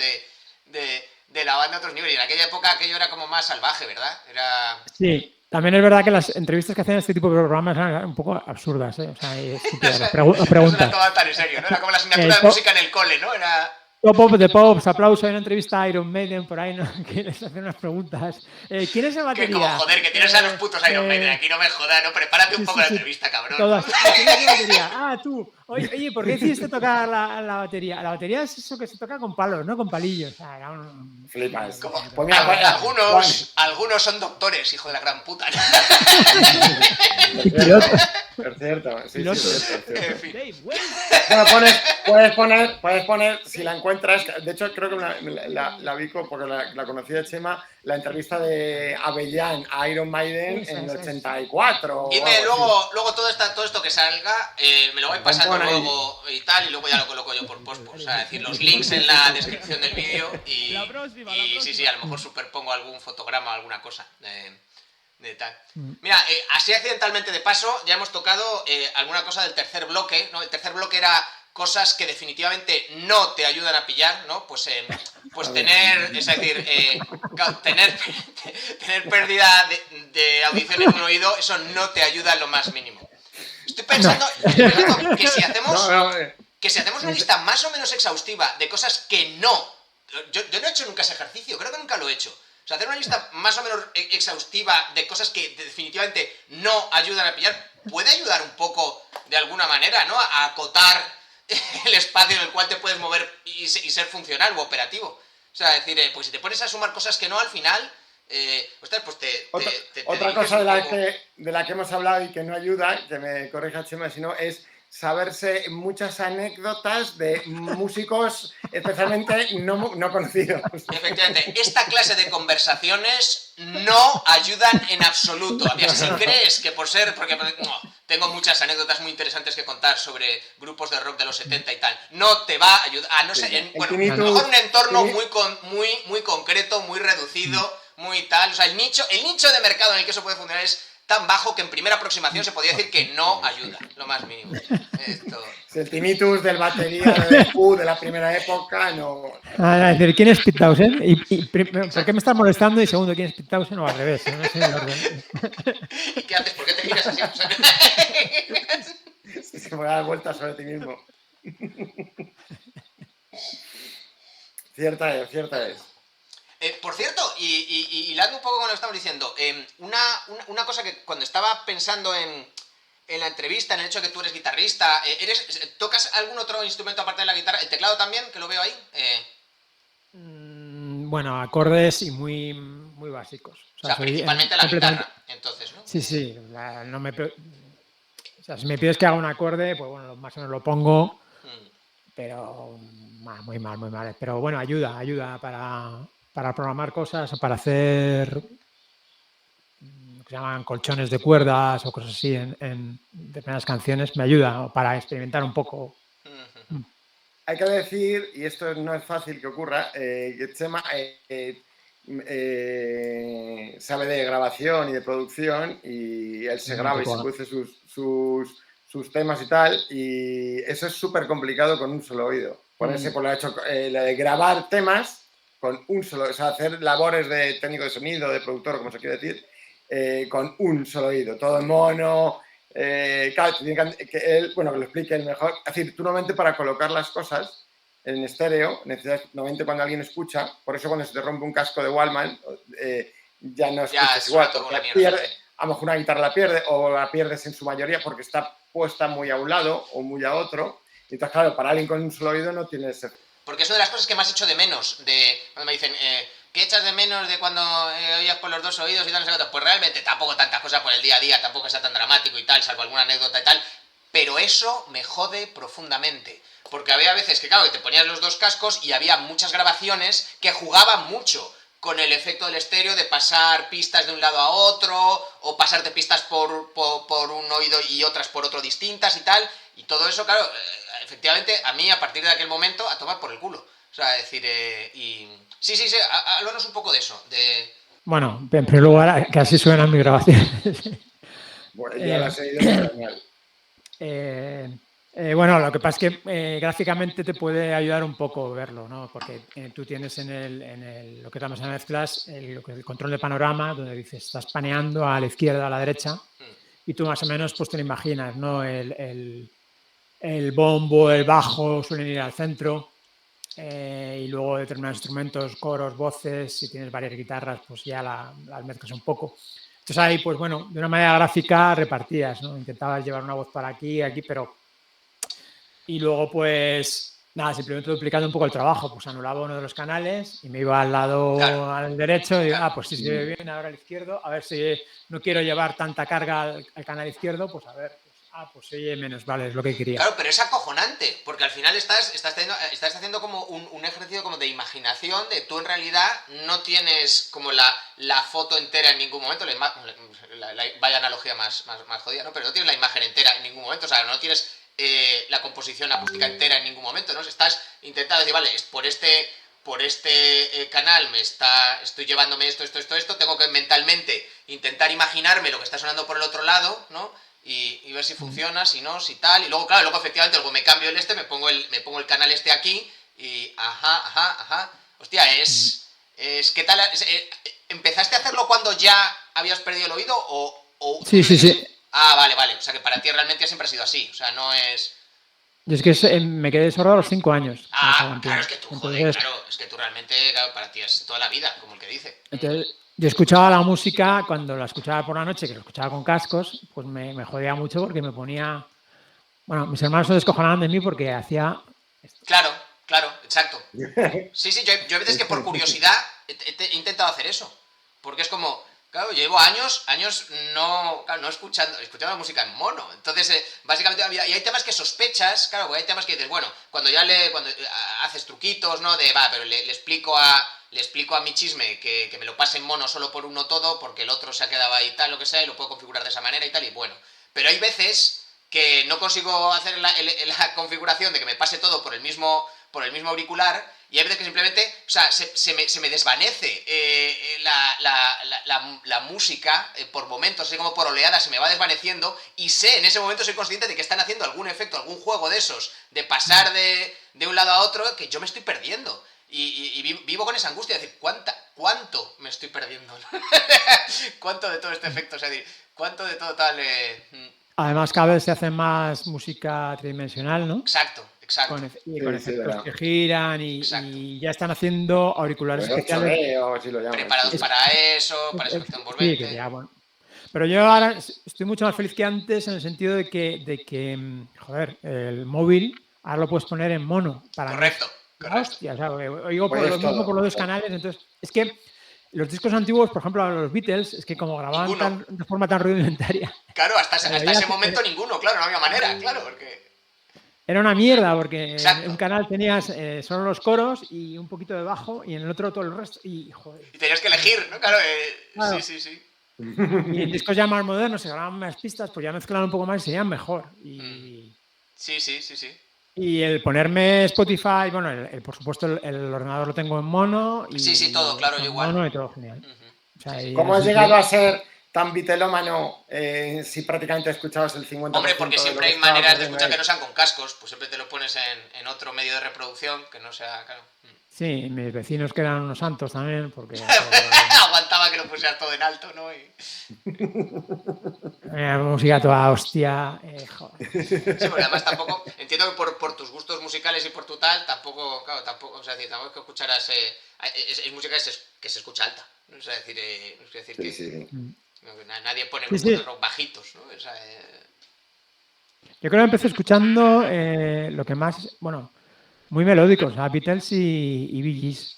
de la banda a otros niveles. Y en aquella época aquello era como más salvaje, ¿verdad? Sí. También es verdad que las entrevistas que hacían este tipo de programas eran un poco absurdas, ¿eh? O sea, estúpidas las preguntas. No se las tomaban tan en serio, ¿no? Era como la asignatura de música en el cole, ¿no? Era... Top de Pops, aplauso, hay una entrevista a Iron Maiden por ahí, ¿no? Que les hacen unas preguntas. ¿Quién es el batería? Que como, joder, que tienes a los putos Iron Maiden, aquí no me jodas, ¿no? Prepárate un poco la entrevista, cabrón. Todas. ¿Quién es la batería? Ah, tú. Oye, ¿por qué decidiste tocar la batería? La batería es eso que se toca con palos, no con palillos. O sea, era Flipas. Pues mira, algunos son doctores, hijo de la gran puta. Es cierto, sí, es cierto. Bueno, puedes poner, si la encuentras, de hecho creo que la vi porque la conocí de Chema, la entrevista de Avellán a Iron Maiden en el 84. Dime luego todo esto que salga, me lo voy pasando luego y tal, y luego ya lo coloco yo por post. O sea, es decir, los links en la descripción del vídeo y sí, a lo mejor superpongo algún fotograma o alguna cosa de tal. Mira, así accidentalmente de paso, ya hemos tocado alguna cosa del tercer bloque, ¿no? El tercer bloque era cosas que definitivamente no te ayudan a pillar, ¿no? Pues tener, es decir, tener pérdida de audición en un oído, eso no te ayuda en lo más mínimo. Estoy pensando que si hacemos una lista más o menos exhaustiva de cosas que no... Yo no he hecho nunca ese ejercicio, creo que nunca lo he hecho. O sea, hacer una lista más o menos exhaustiva de cosas que definitivamente no ayudan a pillar puede ayudar un poco, de alguna manera, ¿no? A acotar el espacio en el cual te puedes mover y ser funcional u operativo. O sea, decir, pues si te pones a sumar cosas que no, al final, ostras, pues otra cosa de la que hemos hablado y que no ayuda, que me corrija Chema si no, es saberse muchas anécdotas de músicos especialmente no conocidos. Efectivamente, esta clase de conversaciones no ayudan en absoluto. Si crees que porque no, tengo muchas anécdotas muy interesantes que contar sobre grupos de rock de los 70 y tal, no te va a ayudar, a no ser, a lo mejor un entorno muy concreto, muy reducido, muy tal, o sea, el nicho de mercado en el que eso puede funcionar es tan bajo que en primera aproximación se podría decir que no ayuda, lo más mínimo. El tinnitus del batería de la primera época, no... Es decir, ¿quién es Pete Townshend? ¿Por qué me estás molestando? Y segundo, ¿quién es Pete Townshend? O al revés, no sé el orden. ¿Y qué haces? ¿Por qué te giras así? Se me da vueltas sobre ti mismo. Cierta es. Por cierto, y hilando un poco con lo que estamos diciendo, una cosa que cuando estaba pensando en la entrevista, en el hecho de que tú eres guitarrista, ¿tocas algún otro instrumento aparte de la guitarra? ¿El teclado también, que lo veo ahí? Bueno, acordes y muy, muy básicos. O sea principalmente la guitarra, entonces, ¿no? Sí. O sea, si me pides que haga un acorde, pues bueno, más o menos lo pongo, pero muy mal. Pero bueno, ayuda para programar cosas o para hacer lo que se llaman colchones de cuerdas o cosas así en determinadas canciones, me ayuda para experimentar un poco. Hay que decir, y esto no es fácil que ocurra, que Chema sabe de grabación y de producción y él se graba y se produce sus temas y tal, y eso es súper complicado con un solo oído. Ponerse por lo hecho, la de grabar temas con un solo, o sea, hacer labores de técnico de sonido, de productor, como se quiere decir, con un solo oído, todo en mono. Claro, que él, que lo explique él mejor. Es decir, tú normalmente para colocar las cosas en estéreo, necesitas, normalmente cuando alguien escucha, por eso cuando se te rompe un casco de Wallman, ya no escuchas igual, porque a lo mejor una guitarra la pierde o la pierdes en su mayoría porque está puesta muy a un lado o muy a otro. Entonces, claro, para alguien con un solo oído no tiene ese... Porque es una de las cosas que más echo de menos, cuando me dicen, ¿qué echas de menos de cuando oías por los dos oídos y tal? Pues realmente tampoco tantas cosas por el día a día, tampoco está tan dramático y tal, salvo alguna anécdota y tal, pero eso me jode profundamente. Porque había veces que, claro, que te ponías los dos cascos y había muchas grabaciones que jugaban mucho con el efecto del estéreo de pasar pistas de un lado a otro, o pasarte pistas por un oído y otras por otro distintas y tal, y todo eso, claro, efectivamente, a mí a partir de aquel momento a tomar por el culo. O sea, decir, sí, háblanos un poco de eso. Bueno, en primer lugar, que así suenan mis grabaciones. Bueno, ya las he ido genial. Bueno, lo que pasa es que gráficamente te puede ayudar un poco verlo, ¿no? Porque tú tienes lo que llamamos en mezclas el control de panorama, donde dices, estás paneando a la izquierda, a la derecha, y tú más o menos pues te lo imaginas, ¿no? El bombo, el bajo suelen ir al centro, y luego determinados instrumentos, coros, voces, si tienes varias guitarras, pues ya las mezclas un poco. Entonces ahí, pues bueno, de una manera gráfica repartías, ¿no? Intentabas llevar una voz para aquí, pero... Y luego, pues, nada, simplemente duplicando un poco el trabajo. Pues anulaba uno de los canales y me iba al lado al derecho y digo, pues si se ve bien, ahora al izquierdo. A ver si no quiero llevar tanta carga al canal izquierdo, pues a ver, pues se oye menos, vale, es lo que quería. Claro, pero es acojonante, porque al final estás haciendo como un ejercicio como de imaginación, de tú en realidad no tienes como la foto entera en ningún momento, vaya analogía más jodida, ¿no? Pero no tienes la imagen entera en ningún momento, o sea, no tienes la composición acústica entera en ningún momento, ¿no? Estás intentando decir, vale, por este canal estoy llevándome esto, tengo que mentalmente intentar imaginarme lo que está sonando por el otro lado, ¿no? Y ver si funciona, si no, si tal. Y luego, claro, efectivamente, luego me cambio me pongo el canal aquí y ajá. Hostia, ¿qué tal? ¿Empezaste a hacerlo cuando ya habías perdido el oído o Sí. Ah, vale. O sea, que para ti realmente siempre ha sido así. O sea, no es... Yo es que me quedé sordo a los 5 años. Claro, es que tú, joder, claro. Es que tú realmente, claro, para ti es toda la vida, como el que dice. Entonces, yo escuchaba la música cuando la escuchaba por la noche, que la escuchaba con cascos, pues me jodía mucho porque me ponía... Bueno, mis hermanos se descojonaban de mí porque hacía... esto. Claro, exacto. Sí, yo a veces que por curiosidad he intentado hacer eso. Porque es como, claro, llevo años no escuchando música en mono. Entonces, básicamente, y hay temas que sospechas, claro, porque hay temas que dices, bueno, cuando haces truquitos, ¿no? Pero le explico a mi chisme que me lo pase en mono solo por uno todo, porque el otro se ha quedado ahí tal, lo que sea, y lo puedo configurar de esa manera y tal, y bueno. Pero hay veces que no consigo hacer la configuración de que me pase todo por el mismo auricular, y hay veces que simplemente, o sea, se me desvanece la música por momentos, así como por oleadas, se me va desvaneciendo, y en ese momento soy consciente de que están haciendo algún efecto, algún juego de esos, de pasar de un lado a otro, que yo me estoy perdiendo. Y vivo con esa angustia de decir, ¿cuánto me estoy perdiendo? ¿Cuánto de todo este efecto? O sea, ¿cuánto de todo tal...? Además, cada vez se hace más música tridimensional, ¿no? Exacto. Con efectos que giran y ya están haciendo auriculares especiales. Preparados para eso, para ese efecto envolvente. Sí, bueno. Pero yo ahora estoy mucho más feliz que antes en el sentido de que joder, el móvil ahora lo puedes poner en mono. Correcto. Hostia, o sea, oigo por lo mismo por los dos canales, entonces es que los discos antiguos, por ejemplo, los Beatles, es que como grababan de forma tan rudimentaria. Claro, hasta ese momento ninguno, claro, no había manera, claro, porque... Era una mierda, porque en un canal tenías solo los coros y un poquito de bajo, y en el otro todo el resto, y joder. Y tenías que elegir, ¿no? Claro, sí. Y en discos ya más modernos se grababan más pistas, pues ya mezclaban un poco más y serían mejor. Sí. Y el ponerme Spotify, bueno, por supuesto el ordenador lo tengo en mono. Y, sí, todo, claro, yo igual. Mono y todo genial. O sea, ¿cómo has llegado a ser tan vitelómano si prácticamente escuchabas el 50%? Hombre, porque siempre hay maneras de escuchar que no sean con cascos, pues siempre te lo pones en otro medio de reproducción que no sea, claro. Sí, mis vecinos que eran unos santos también, porque... Aguantaba que lo pusieras todo en alto, ¿no? Música toda hostia, joder. Sí, porque además tampoco, entiendo que por tus gustos musicales y por tu tal, tampoco, o sea, tampoco que escucharas, es música que se escucha alta, ¿no? O sea, nadie pone grupos rock bajitos, ¿no? O sea, yo creo que empecé escuchando lo que más, bueno, muy melódicos, Beatles y Bee Gees.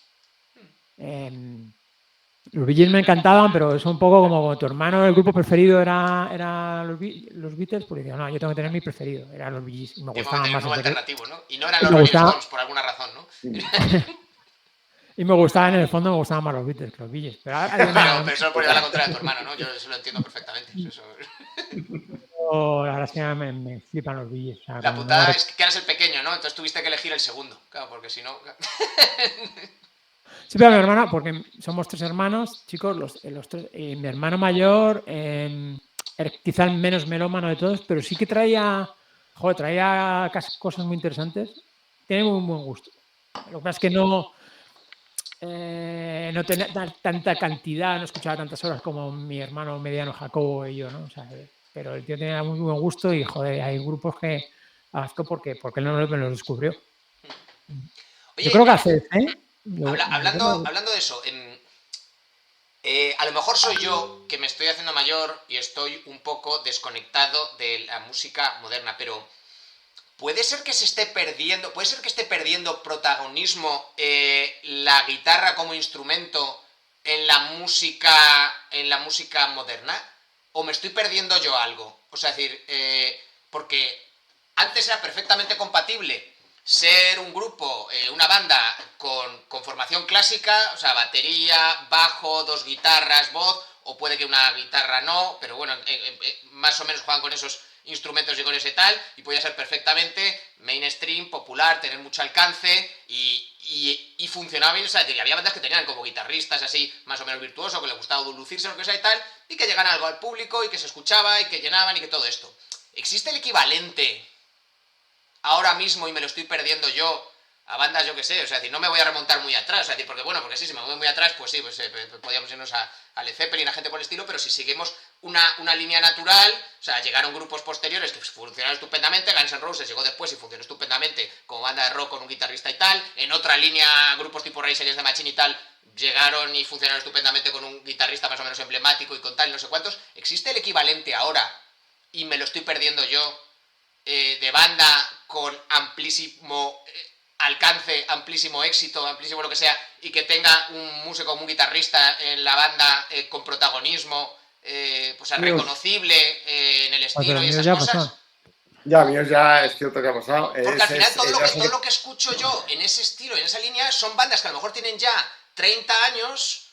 Los Bee Gees me encantaban, pero es un poco como tu hermano, el grupo preferido era los Beatles, pues decía, no, yo tengo que tener mi preferido, eran los Bee Gees. Y me gustaban más. Un alternativo, ¿no? Y no eran los Rolling Stones, por alguna razón, ¿no? Y me gustaban, en el fondo, me gustaban más los Beatles que los Bee Gees. Pero eso lo ponía a la contraria de tu hermano, ¿no? Yo eso lo entiendo perfectamente. Eso... La verdad es que me flipan los Bee Gees. O sea, la putada es que eras el pequeño, ¿no? Entonces tuviste que elegir el segundo. Claro, porque si no... Sí, pero mi hermano, porque somos 3 hermanos, chicos, los 3. Mi hermano mayor era quizá el menos melómano de todos, pero sí que traía joder, traía cosas muy interesantes. Tiene muy buen gusto. Lo que pasa es que no tenía tanta cantidad, no escuchaba tantas horas como mi hermano mediano Jacobo y yo, ¿no? O sea, pero el tío tenía muy buen gusto y, joder, hay grupos que adapto porque él no me los descubrió. Yo creo que hace, hablando de eso, a lo mejor soy yo que me estoy haciendo mayor y estoy un poco desconectado de la música moderna, pero puede ser que esté perdiendo protagonismo la guitarra como instrumento en la música moderna, o me estoy perdiendo yo algo. O sea, es decir, porque antes era perfectamente compatible ser un grupo, una banda con formación clásica, o sea, batería, bajo, 2 guitarras, voz, o puede que una guitarra no, pero bueno, más o menos juegan con esos instrumentos y con ese tal, y podía ser perfectamente mainstream, popular, tener mucho alcance y funcionaba bien. O sea, había bandas que tenían como guitarristas así, más o menos virtuosos, que les gustaba lucirse o lo que sea y tal, y que llegaban algo al público y que se escuchaba y que llenaban y que todo esto. ¿Existe el equivalente ahora mismo, y me lo estoy perdiendo yo, a bandas, yo que sé? O sea, no me voy a remontar muy atrás, o sea, porque sí, si me voy muy atrás, pues sí, podríamos irnos a Led Zeppelin, a gente por el estilo, pero si seguimos una línea natural, o sea, llegaron grupos posteriores que funcionaron estupendamente, Guns N' Roses llegó después y funcionó estupendamente como banda de rock con un guitarrista y tal, en otra línea, grupos tipo Rage Against the Machine y tal, llegaron y funcionaron estupendamente con un guitarrista más o menos emblemático y con tal, no sé cuántos. ¿Existe el equivalente ahora, y me lo estoy perdiendo yo, de banda con amplísimo alcance, amplísimo éxito, amplísimo lo que sea, y que tenga un músico, un guitarrista en la banda con protagonismo, pues reconocible en el estilo y esas cosas? Ya, míos ya es cierto que ha pasado. Porque al final todo lo que escucho yo en ese estilo, en esa línea, son bandas que a lo mejor tienen ya 30 años,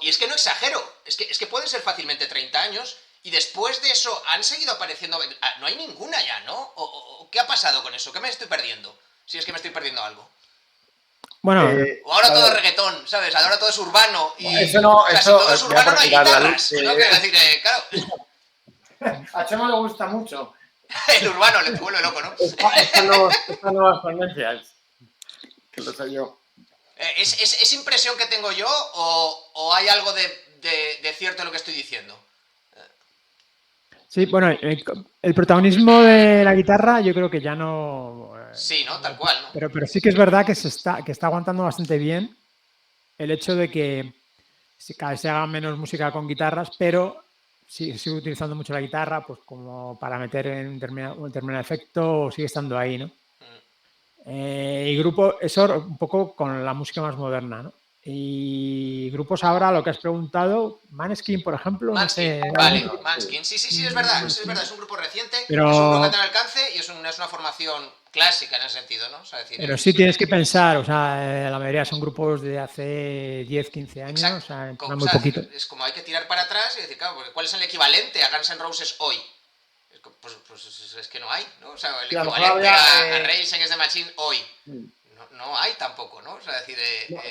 y es que no exagero, es que pueden ser fácilmente 30 años, y después de eso han seguido apareciendo. No hay ninguna ya, ¿no? ¿O qué ha pasado con eso? ¿Qué me estoy perdiendo? Si es que me estoy perdiendo algo. Bueno, o ahora todo es reggaetón, ¿sabes? Ahora todo es urbano. Y, eso no, o sea, eso, si todo es urbano no hay guitarras. ¿No? Quiero decir, claro. A Chema le gusta mucho. El urbano le vuelve loco, ¿no? Estas nuevas tendencias. Que lo sé yo. ¿Es impresión que tengo yo o hay algo de cierto en lo que estoy diciendo? Sí, bueno, el protagonismo de la guitarra yo creo que ya no... Sí, ¿no? Tal cual, ¿no? Pero sí que es verdad que está aguantando bastante bien el hecho de que cada vez se haga menos música con guitarras, pero sigue utilizando mucho la guitarra pues como para meter en un determinado efecto, sigue estando ahí, ¿no? Y grupo, eso un poco con la música más moderna, ¿no? Y grupos ahora, lo que has preguntado, Maneskin, por ejemplo. Manskin, no sé, vale, Manskin. Sí, es verdad, es un grupo reciente, pero, es un grupo que tiene alcance y es una formación clásica en ese sentido, ¿no? O sea, pero sí tienes que pensar, o sea, la mayoría son grupos de hace 10, 15 años, exacto, o sea, muy poquito. Es como hay que tirar para atrás y decir, claro, ¿cuál es el equivalente a Guns N' Roses hoy? Pues es que no hay, ¿no? O sea, el equivalente a Rage Against the Machine hoy. No hay tampoco, ¿no? O sea, decir,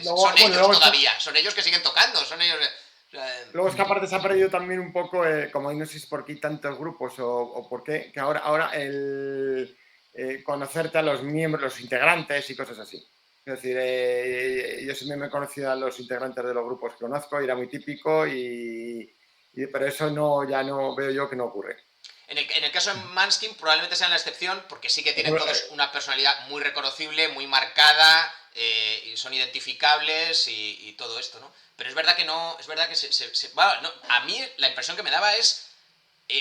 son ellos todavía, son ellos que siguen tocando, son ellos... Luego es que aparte se ha perdido también un poco, como no sé si es por qué tantos grupos o por qué, que ahora el conocerte a los miembros, los integrantes y cosas así. Es decir, yo siempre me he conocido a los integrantes de los grupos que conozco y era muy típico, pero eso ya no veo yo que no ocurre. En el caso de Manskin probablemente sean la excepción, porque sí que tienen todos una personalidad muy reconocible, muy marcada, y son identificables y todo esto, ¿no? Pero es verdad que no, es verdad que no, a mí la impresión que me daba es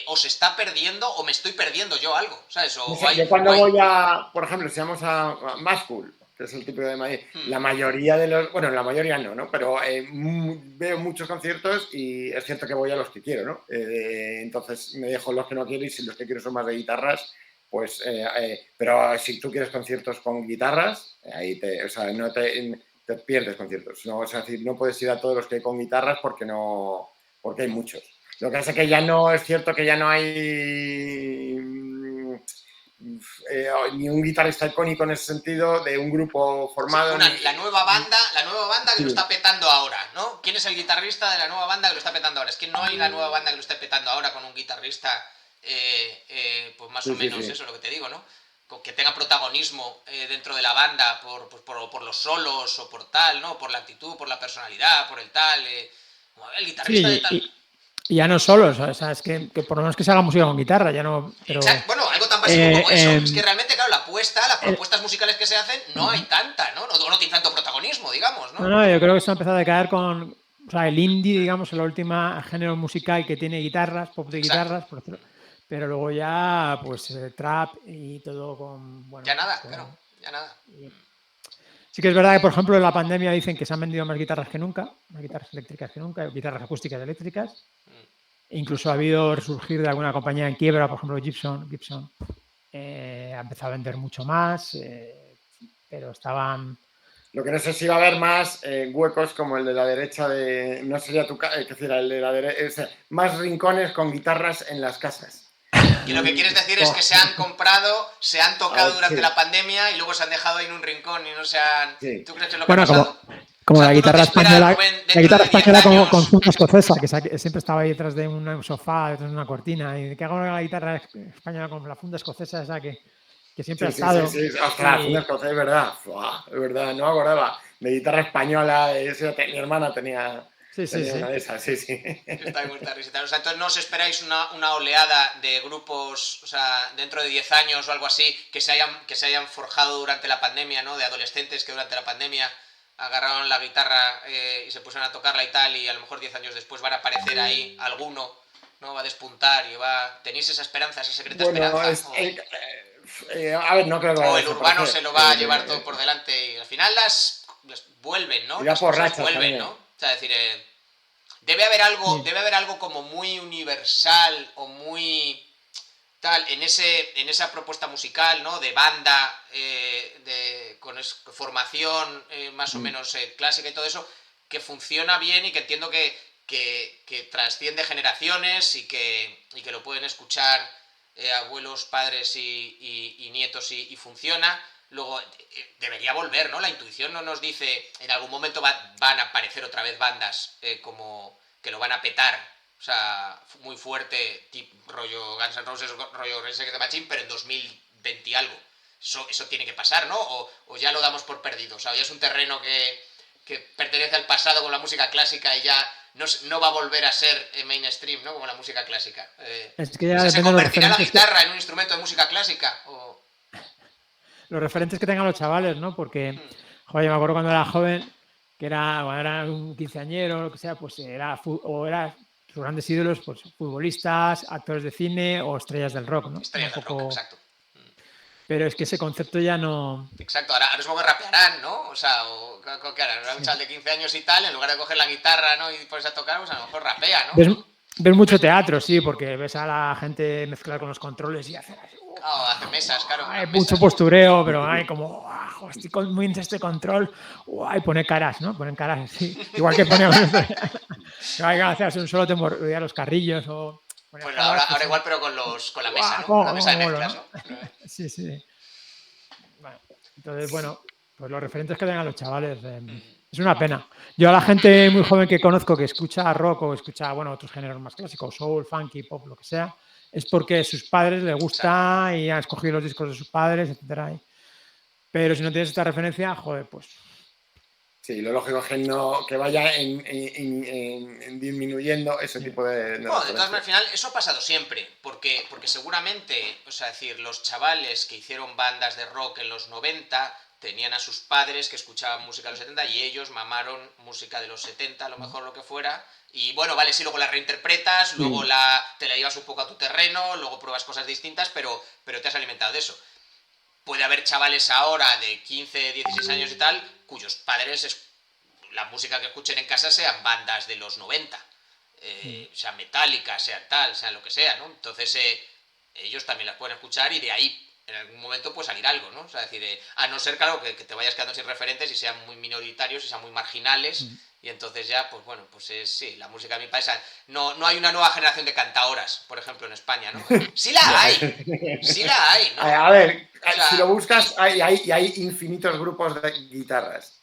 o se está perdiendo o me estoy perdiendo yo algo, ¿sabes? Yo cuando voy a, por ejemplo, si vamos a Mascool, que es el tipo de Madrid, la mayoría de los, bueno, la mayoría no, pero veo muchos conciertos y es cierto que voy a los que quiero, ¿no? Entonces me dejo los que no quiero y si los que quiero son más de guitarras, pues, pero si tú quieres conciertos con guitarras, ahí no te pierdes conciertos, ¿no? O sea, es decir, no puedes ir a todos los que hay con guitarras porque hay muchos. Lo que pasa es que ya no es cierto que ya no hay ni un guitarrista icónico en ese sentido de un grupo formado. Sí, la nueva banda que lo está petando ahora, ¿no? ¿Quién es el guitarrista de la nueva banda que lo está petando ahora? Es que no hay la nueva banda que lo esté petando ahora con un guitarrista pues más o menos eso es lo que te digo, ¿no? Que tenga protagonismo dentro de la banda por los solos o por tal, ¿no? Por la actitud, por la personalidad, por el tal, el guitarrista de tal. Y ya no solos, o sea, es que por lo menos que se haga música con guitarra, ya no... Pero, bueno, algo tan básico como eso. Es que realmente, claro, las propuestas musicales que se hacen, no hay tanta, ¿no? No tiene tanto protagonismo, digamos, ¿no? No, yo creo que se ha empezado a caer con... O sea, el indie, digamos, es la última género musical que tiene guitarras, pop de guitarras, por ejemplo. Pero luego ya, pues, trap y todo con... Bueno, ya nada, claro, ya nada. Sí que es verdad que, por ejemplo, en la pandemia dicen que se han vendido más guitarras que nunca, más guitarras eléctricas que nunca, guitarras acústicas eléctricas. Incluso ha habido resurgir de alguna compañía en quiebra, por ejemplo, Gibson ha empezado a vender mucho más, pero estaban... Lo que no sé si va a haber más huecos como el de la derecha de... No sería tu casa, es decir, el de la derecha... más rincones con guitarras en las casas. Y lo que quieres decir es que se han comprado, se han tocado durante la pandemia y luego se han dejado ahí en un rincón y no se han... Sí. ¿Tú crees que es lo que ha pasado? Como la guitarra española, Rubén, con funda escocesa, que siempre estaba ahí detrás de un sofá, detrás de una cortina. ¿Y qué hago con la guitarra española con la funda escocesa esa que siempre ha estado? Sí. Ostras, la funda escocesa, es verdad. Es verdad, no me acordaba. De guitarra española, mi hermana tenía... Una de esas, sí. Está muy risita. O sea, entonces no os esperáis una oleada de grupos, o sea, dentro de 10 años o algo así, que se hayan forjado durante la pandemia, ¿no? De adolescentes que durante la pandemia agarraron la guitarra y se pusieron a tocarla y tal, y a lo mejor 10 años después van a aparecer ahí alguno, ¿no? Va a despuntar y ¿Tenéis esa esperanza, esa secreta esperanza? A ver, no creo que... O el urbano se lo va a llevar todo por delante y al final las vuelven, ¿no? Las cosas vuelven, ¿no? O sea, es decir, debe haber algo como muy universal o muy tal en esa propuesta musical, ¿no? De banda, con formación más o menos clásica y todo eso, que funciona bien y que entiendo que trasciende generaciones y que lo pueden escuchar abuelos, padres y nietos y funciona. Luego debería volver, ¿no? La intuición no nos dice en algún momento van a aparecer otra vez bandas como que lo van a petar, o sea, muy fuerte, tipo rollo Guns N' Roses, rollo Rage Against the Machine, pero en 2020 y algo. Eso tiene que pasar, ¿no? O ya lo damos por perdido, o sea, ya es un terreno que pertenece al pasado con la música clásica y ya no va a volver a ser mainstream, ¿no? Como la música clásica. Es que ya ¿se convertirá la guitarra en un instrumento de música clásica? Los referentes que tengan los chavales, ¿no? Porque, joder, yo me acuerdo cuando era joven, que cuando era un quinceañero o lo que sea, pues era sus grandes ídolos, pues futbolistas, actores de cine o estrellas del rock, ¿no? Estrellas del rock, exacto. Pero es que ese concepto ya no... Exacto, ahora supongo que rapearán, ¿no? O sea, ¿qué harán? Un chaval de 15 años y tal, en lugar de coger la guitarra, ¿no? Y ponerse a tocar, pues a lo mejor rapea, ¿no? Ves mucho teatro, sí, porque ves a la gente mezclar con los controles y hacer así. Hace mesas, claro. Hay mucho postureo, pero hay como, estoy muy en este control. Y pone caras, ¿no? Ponen caras así. Igual que ponemos. Hay que hacerse un solo temor a los carrillos o. Pues ahora igual, pero con la mesa, ¿no? La mesa de mezclas, ¿no? Sí. Bueno, entonces, pues los referentes que tengan los chavales. Es una pena. Yo a la gente muy joven que conozco que escucha rock o escucha, otros géneros más clásicos, soul, funky, pop, lo que sea, es porque a sus padres les gusta y han escogido los discos de sus padres, etcétera. Pero si no tienes esta referencia, joder, pues... Sí, lo lógico es que vaya disminuyendo ese tipo de... Bueno, de todas maneras, al final, eso ha pasado siempre, porque seguramente, o sea, decir, los chavales que hicieron bandas de rock en los 90 tenían a sus padres que escuchaban música de los 70 y ellos mamaron música de los 70, a lo mejor lo que fuera. Y bueno, vale, sí, luego la reinterpretas, luego te la llevas un poco a tu terreno, luego pruebas cosas distintas, pero te has alimentado de eso. Puede haber chavales ahora de 15, 16 años y tal, cuyos padres, la música que escuchen en casa sean bandas de los 90. Sea Metallica, sea tal, sea lo que sea, ¿no? Entonces ellos también las pueden escuchar y de ahí en algún momento puede salir algo, ¿no? O sea, decir, a no ser, claro, que te vayas quedando sin referentes y sean muy minoritarios y sean muy marginales, y entonces ya, pues bueno, pues sí, la música de mi país. No hay una nueva generación de cantauras, por ejemplo, en España, ¿no? Sí la hay, ¿no? A ver, o sea, si lo buscas, hay infinitos grupos de guitarras.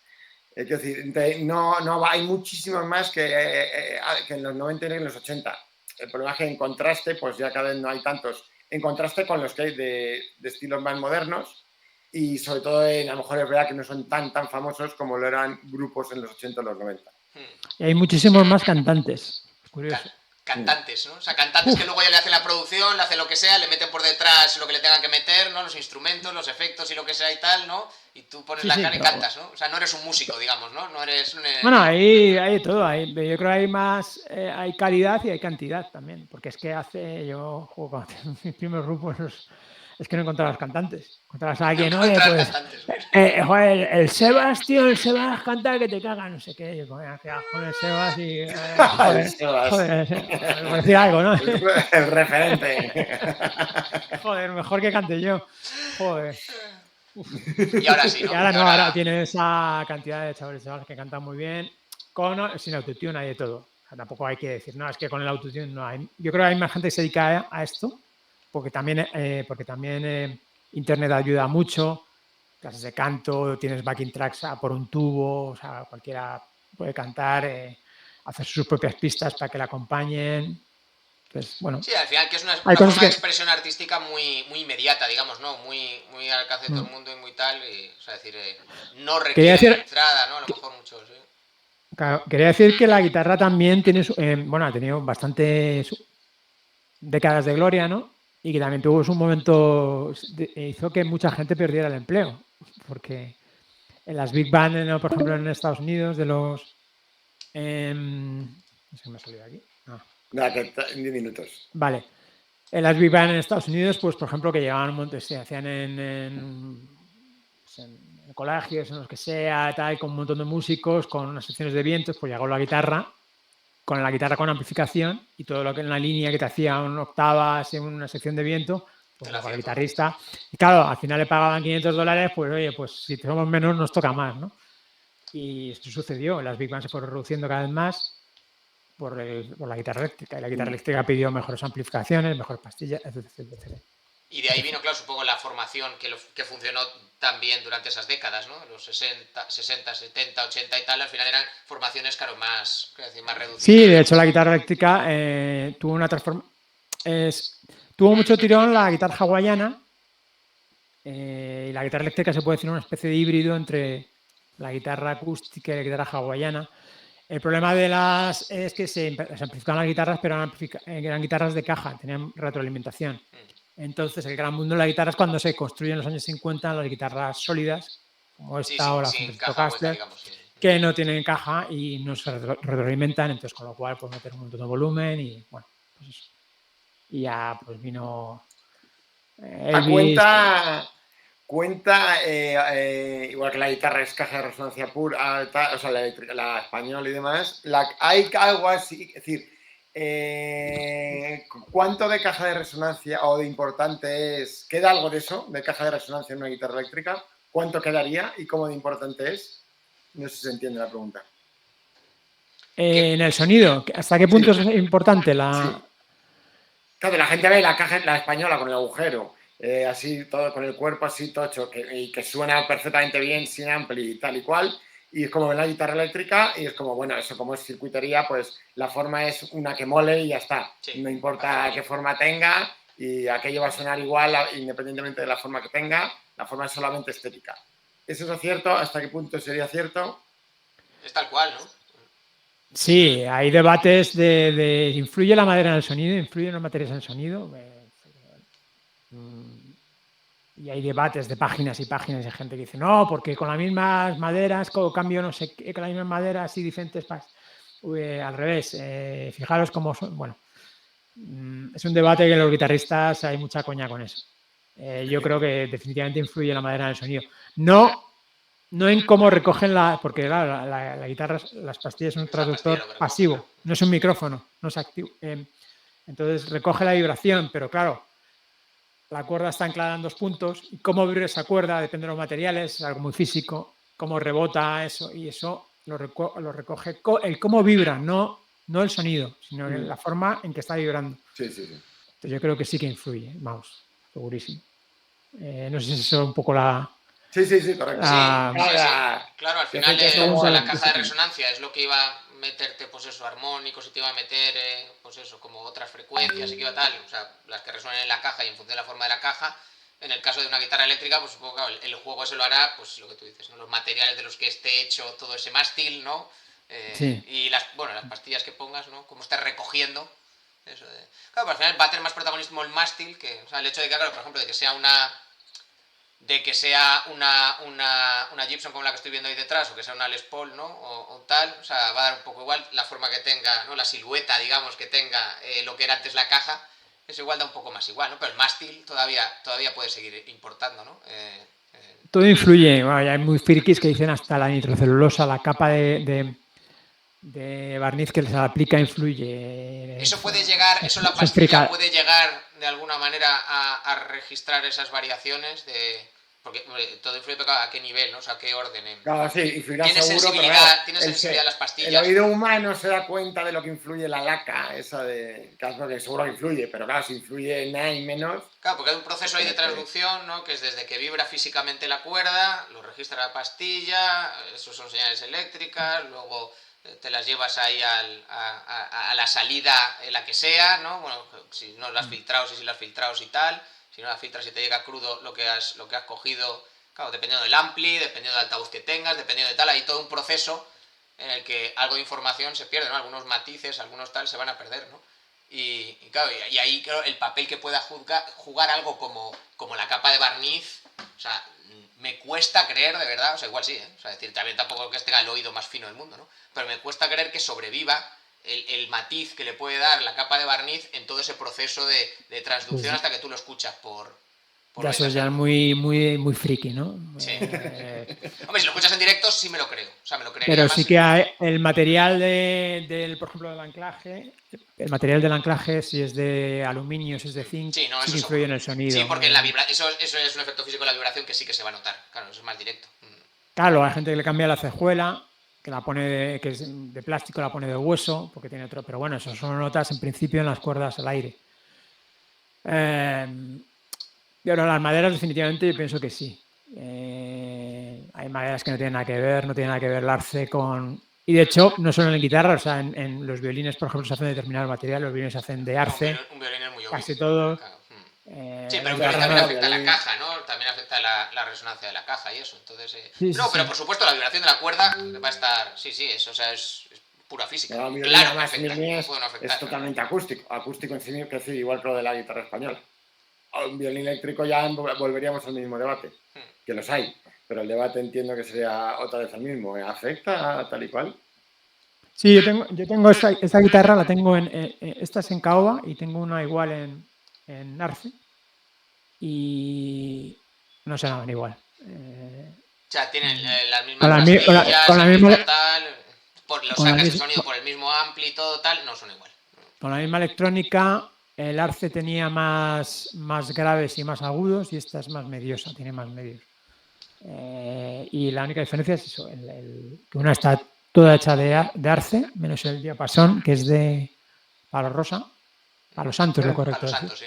Es decir, no hay muchísimos más que en los 90 y en los 80. El problema es que en contraste, pues ya cada vez no hay tantos. En contraste con los que hay de estilos más modernos y sobre todo a lo mejor es verdad que no son tan famosos como lo eran grupos en los 80 o los 90. Y hay muchísimos más cantantes. Curioso. Cantantes, ¿no? O sea, cantantes que luego ya le hacen la producción, le hacen lo que sea, le meten por detrás lo que le tengan que meter, ¿no? Los instrumentos, los efectos y lo que sea y tal, ¿no? Y tú pones la cara y cantas, ¿no? O sea, no eres un músico, digamos, ¿no? No eres un... Bueno, hay de todo. Yo creo que hay más... hay calidad y hay cantidad también. Porque es que yo juego con mis primeros grupos... Es que no encontrabas cantantes. Encontrabas a alguien, ¿no? Pues, joder, el Sebas, tío, el Sebas canta que te caga, no sé qué. Yo con el Sebas y... joder, por decir algo, ¿no? El referente. Joder, mejor que cante yo. Joder. Y ahora sí, ¿no? Y ahora no, ahora tiene esa cantidad de chavales que cantan muy bien, sin autotune hay de todo. O sea, tampoco hay que decir, no, es que con el autotune no hay. Yo creo que hay más gente que se dedica a esto, porque también Internet ayuda mucho, clases de canto, tienes backing tracks por un tubo, o sea, cualquiera puede cantar, hacer sus propias pistas para que la acompañen. Pues, bueno, sí, al final que es una forma de expresión artística muy inmediata, digamos, ¿no? Muy al alcance de todo el mundo y muy tal. O sea, decir, no requiere entrada, ¿no? A lo mejor mucho, sí. Claro, quería decir que la guitarra también tiene, ha tenido bastantes décadas de gloria, ¿no? Y que también tuvo un momento, hizo que mucha gente perdiera el empleo, porque en las big band, por ejemplo, en Estados Unidos, de los... no sé qué me ha salido aquí. Nada, que en 10 minutos. Vale. En las big band en Estados Unidos, pues, por ejemplo, que llegaban un montón, se hacían en colegios, en los que sea, tal, con un montón de músicos, con unas secciones de vientos, pues llegó la guitarra con amplificación y todo lo que en la línea que te hacía octavas en una sección de viento, pues con el guitarrista. Y claro, al final le pagaban $500, pues oye, pues si somos menos nos toca más, ¿no? Y esto sucedió, las big bands se fueron reduciendo cada vez más por la guitarra eléctrica. Y la guitarra eléctrica pidió mejores amplificaciones, mejores pastillas, etc. Y de ahí vino, claro, supongo, la formación que funcionó también durante esas décadas, ¿no? Los 60, 70, 80 y tal, al final eran formaciones, claro, más reducidas. Sí, de hecho la guitarra eléctrica tuvo una transformación. Tuvo mucho tirón la guitarra hawaiana y la guitarra eléctrica se puede decir una especie de híbrido entre la guitarra acústica y la guitarra hawaiana. El problema es que se amplificaban las guitarras, pero eran guitarras de caja, tenían retroalimentación. Entonces, el gran mundo de la guitarra es cuando se construyen en los años 50 las guitarras sólidas, como esta o la Stratocaster, que no tienen caja y no se retroalimentan, entonces con lo cual puedes meter un montón de volumen y bueno, pues eso. Y ya pues vino Elvis. Cuenta igual que la guitarra es caja de resonancia pura, o sea, la española y demás, hay algo así, es decir, ¿cuánto de caja de resonancia o de importante es? ¿Queda algo de eso, de caja de resonancia en una guitarra eléctrica? ¿Cuánto quedaría y cómo de importante es? No sé si se entiende la pregunta. En el sonido, ¿hasta qué punto es importante la...? Claro, la gente ve la caja, la española con el agujero, así todo con el cuerpo así tocho, y que suena perfectamente bien sin ampli y tal y cual, y es como ven la guitarra eléctrica y es como, bueno, eso como es circuitería, pues la forma es una que mole y ya está. Sí, no importa qué forma tenga y aquello va a sonar igual independientemente de la forma que tenga, la forma es solamente estética. ¿Eso es cierto? ¿Hasta qué punto sería cierto? Es tal cual, ¿no? Sí, hay debates de ¿influye la madera en el sonido? ¿Influyen las materias en el sonido? Y hay debates de páginas y páginas de gente que dice, no, porque con las mismas maderas, cambio no sé qué, con las mismas maderas y diferentes al revés, fijaros cómo son, bueno, es un debate que los guitarristas hay mucha coña con eso. Yo creo que definitivamente influye la madera en el sonido. No en cómo recogen porque claro, la guitarra, las pastillas son un traductor pasivo, no es un micrófono, no es activo. Entonces recoge la vibración, pero claro, la cuerda está anclada en 2 puntos y cómo vibra esa cuerda depende de los materiales, es algo muy físico, cómo rebota eso y eso lo recoge el cómo vibra, no el sonido, sino la forma en que está vibrando. Sí. Entonces yo creo que sí que influye, vamos, segurísimo. No sé si eso es un poco la Sí, correcto. Claro, al final la caja de resonancia es lo que iba a meterte, pues eso, armónicos, y te iba a meter, pues eso, como otras frecuencias y que iba tal, o sea, las que resuenan en la caja y en función de la forma de la caja. En el caso de una guitarra eléctrica, pues supongo que el juego se lo hará, pues lo que tú dices, ¿no? Los materiales de los que esté hecho todo ese mástil, ¿no? Y las pastillas que pongas, ¿no? Cómo estás recogiendo eso de... Claro, pero al final va a tener más protagonismo el mástil que, o sea, el hecho de que, claro, por ejemplo, de que sea una Gibson como la que estoy viendo ahí detrás, o que sea una Les Paul, ¿no? O tal, o sea, va a dar un poco igual la forma que tenga, ¿no? La silueta, digamos, que tenga lo que era antes la caja, eso igual da un poco más igual, ¿no? Pero el mástil todavía puede seguir importando, ¿no? Todo influye, bueno, hay muy frikis que dicen hasta la nitrocelulosa, la capa de barniz que les aplica influye. Eso puede llegar, eso la pastilla puede llegar de alguna manera a registrar esas variaciones de... Porque todo influye, pero a qué nivel, ¿no? O sea, a qué orden. Claro, sí, influirá ¿Tiene seguro, sensibilidad, ¿tiene sensibilidad las pastillas? El oído humano se da cuenta de lo que influye la laca, esa de... Claro, que seguro que influye, pero claro, si influye nada y menos... Claro, porque hay un proceso ahí de transducción, ¿no? Que es desde que vibra físicamente la cuerda, lo registra la pastilla, eso son señales eléctricas, luego te las llevas ahí a la salida, la que sea, ¿no? Bueno, si no las has filtrado, si las has filtrado y tal, si no las filtras y te llega crudo lo que has cogido, claro, dependiendo del ampli, dependiendo del altavoz que tengas, dependiendo de tal, hay todo un proceso en el que algo de información se pierde, ¿no? Algunos matices, algunos tal se van a perder, ¿no? Y claro, y ahí claro, el papel que pueda jugar algo como la capa de barniz, o sea, me cuesta creer de verdad, o sea, igual sí, ¿eh? O sea, decir, también tampoco que tenga el oído más fino del mundo, ¿no? Pero me cuesta creer que sobreviva el matiz que le puede dar la capa de barniz en todo ese proceso de transducción hasta que tú lo escuchas por ya eso es ya muy friki, ¿no? Sí. Hombre, si lo escuchas en directo sí me lo creo. O sea, me lo creería. Pero más sí que hay el material por ejemplo, del anclaje, el material del anclaje, si es de aluminio, si es de zinc, sí que influye en el sonido. Sí, porque eso es un efecto físico de la vibración que sí que se va a notar. Claro, eso es más directo. Claro, hay gente que le cambia la cejuela, que la pone que es de plástico, la pone de hueso, porque tiene otro. Pero bueno, eso son notas en principio en las cuerdas al aire. Pero las maderas definitivamente yo pienso que sí. Hay maderas que no tienen nada que ver, no tienen nada que ver el arce con... Y de hecho, no solo en guitarra, o sea, en los violines, por ejemplo, se hacen determinado material, los violines se hacen de arce, un violín es muy obvio, casi todos. Claro. Sí, pero un violín también afecta a la caja, ¿no? También afecta la resonancia de la caja y eso. Entonces, pero por supuesto la vibración de la cuerda va a estar... Sí, eso, o sea, es pura física. No, claro, además, es totalmente acústico. Acústico en sí, que igual que lo de la guitarra española. Un violín eléctrico ya volveríamos al mismo debate, que los hay, pero el debate entiendo que sería otra vez el mismo. ¿Afecta tal y cual? Sí, yo tengo esta guitarra, la tengo esta es en caoba y tengo una igual en arce y no sonaban igual. O sea, tienen las mismas pastillas, con la misma tal, lo sacas el sonido por el mismo ampli y todo tal, no suena igual. Con la misma electrónica, el arce tenía más graves y más agudos y esta es más mediosa, tiene más medios. Y la única diferencia es eso, que una está toda hecha de arce, menos el diapasón, que es de palo rosa, palo santo es lo correcto. Palo santo, sí.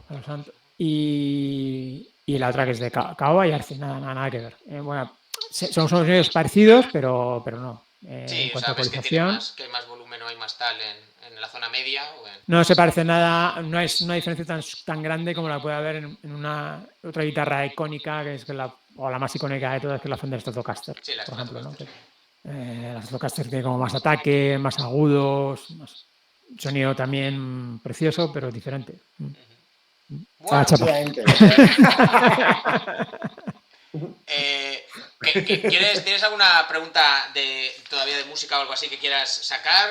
Palo santo. Y la otra que es de caoba y arce, nada que ver. Bueno, son sonidos parecidos, pero no. Sí, en cuanto a ecualización, que hay más volumen o hay más tal en la zona media. No se parece nada, no es una diferencia tan grande como la puede haber en una otra guitarra icónica, que es la más icónica de todas, que es la Fender Stratocaster, sí, por ejemplo. ¿No? La Stratocaster tiene como más ataque, más agudos, sonido también precioso, pero diferente. Bueno, ¿tienes alguna pregunta todavía de música o algo así que quieras sacar?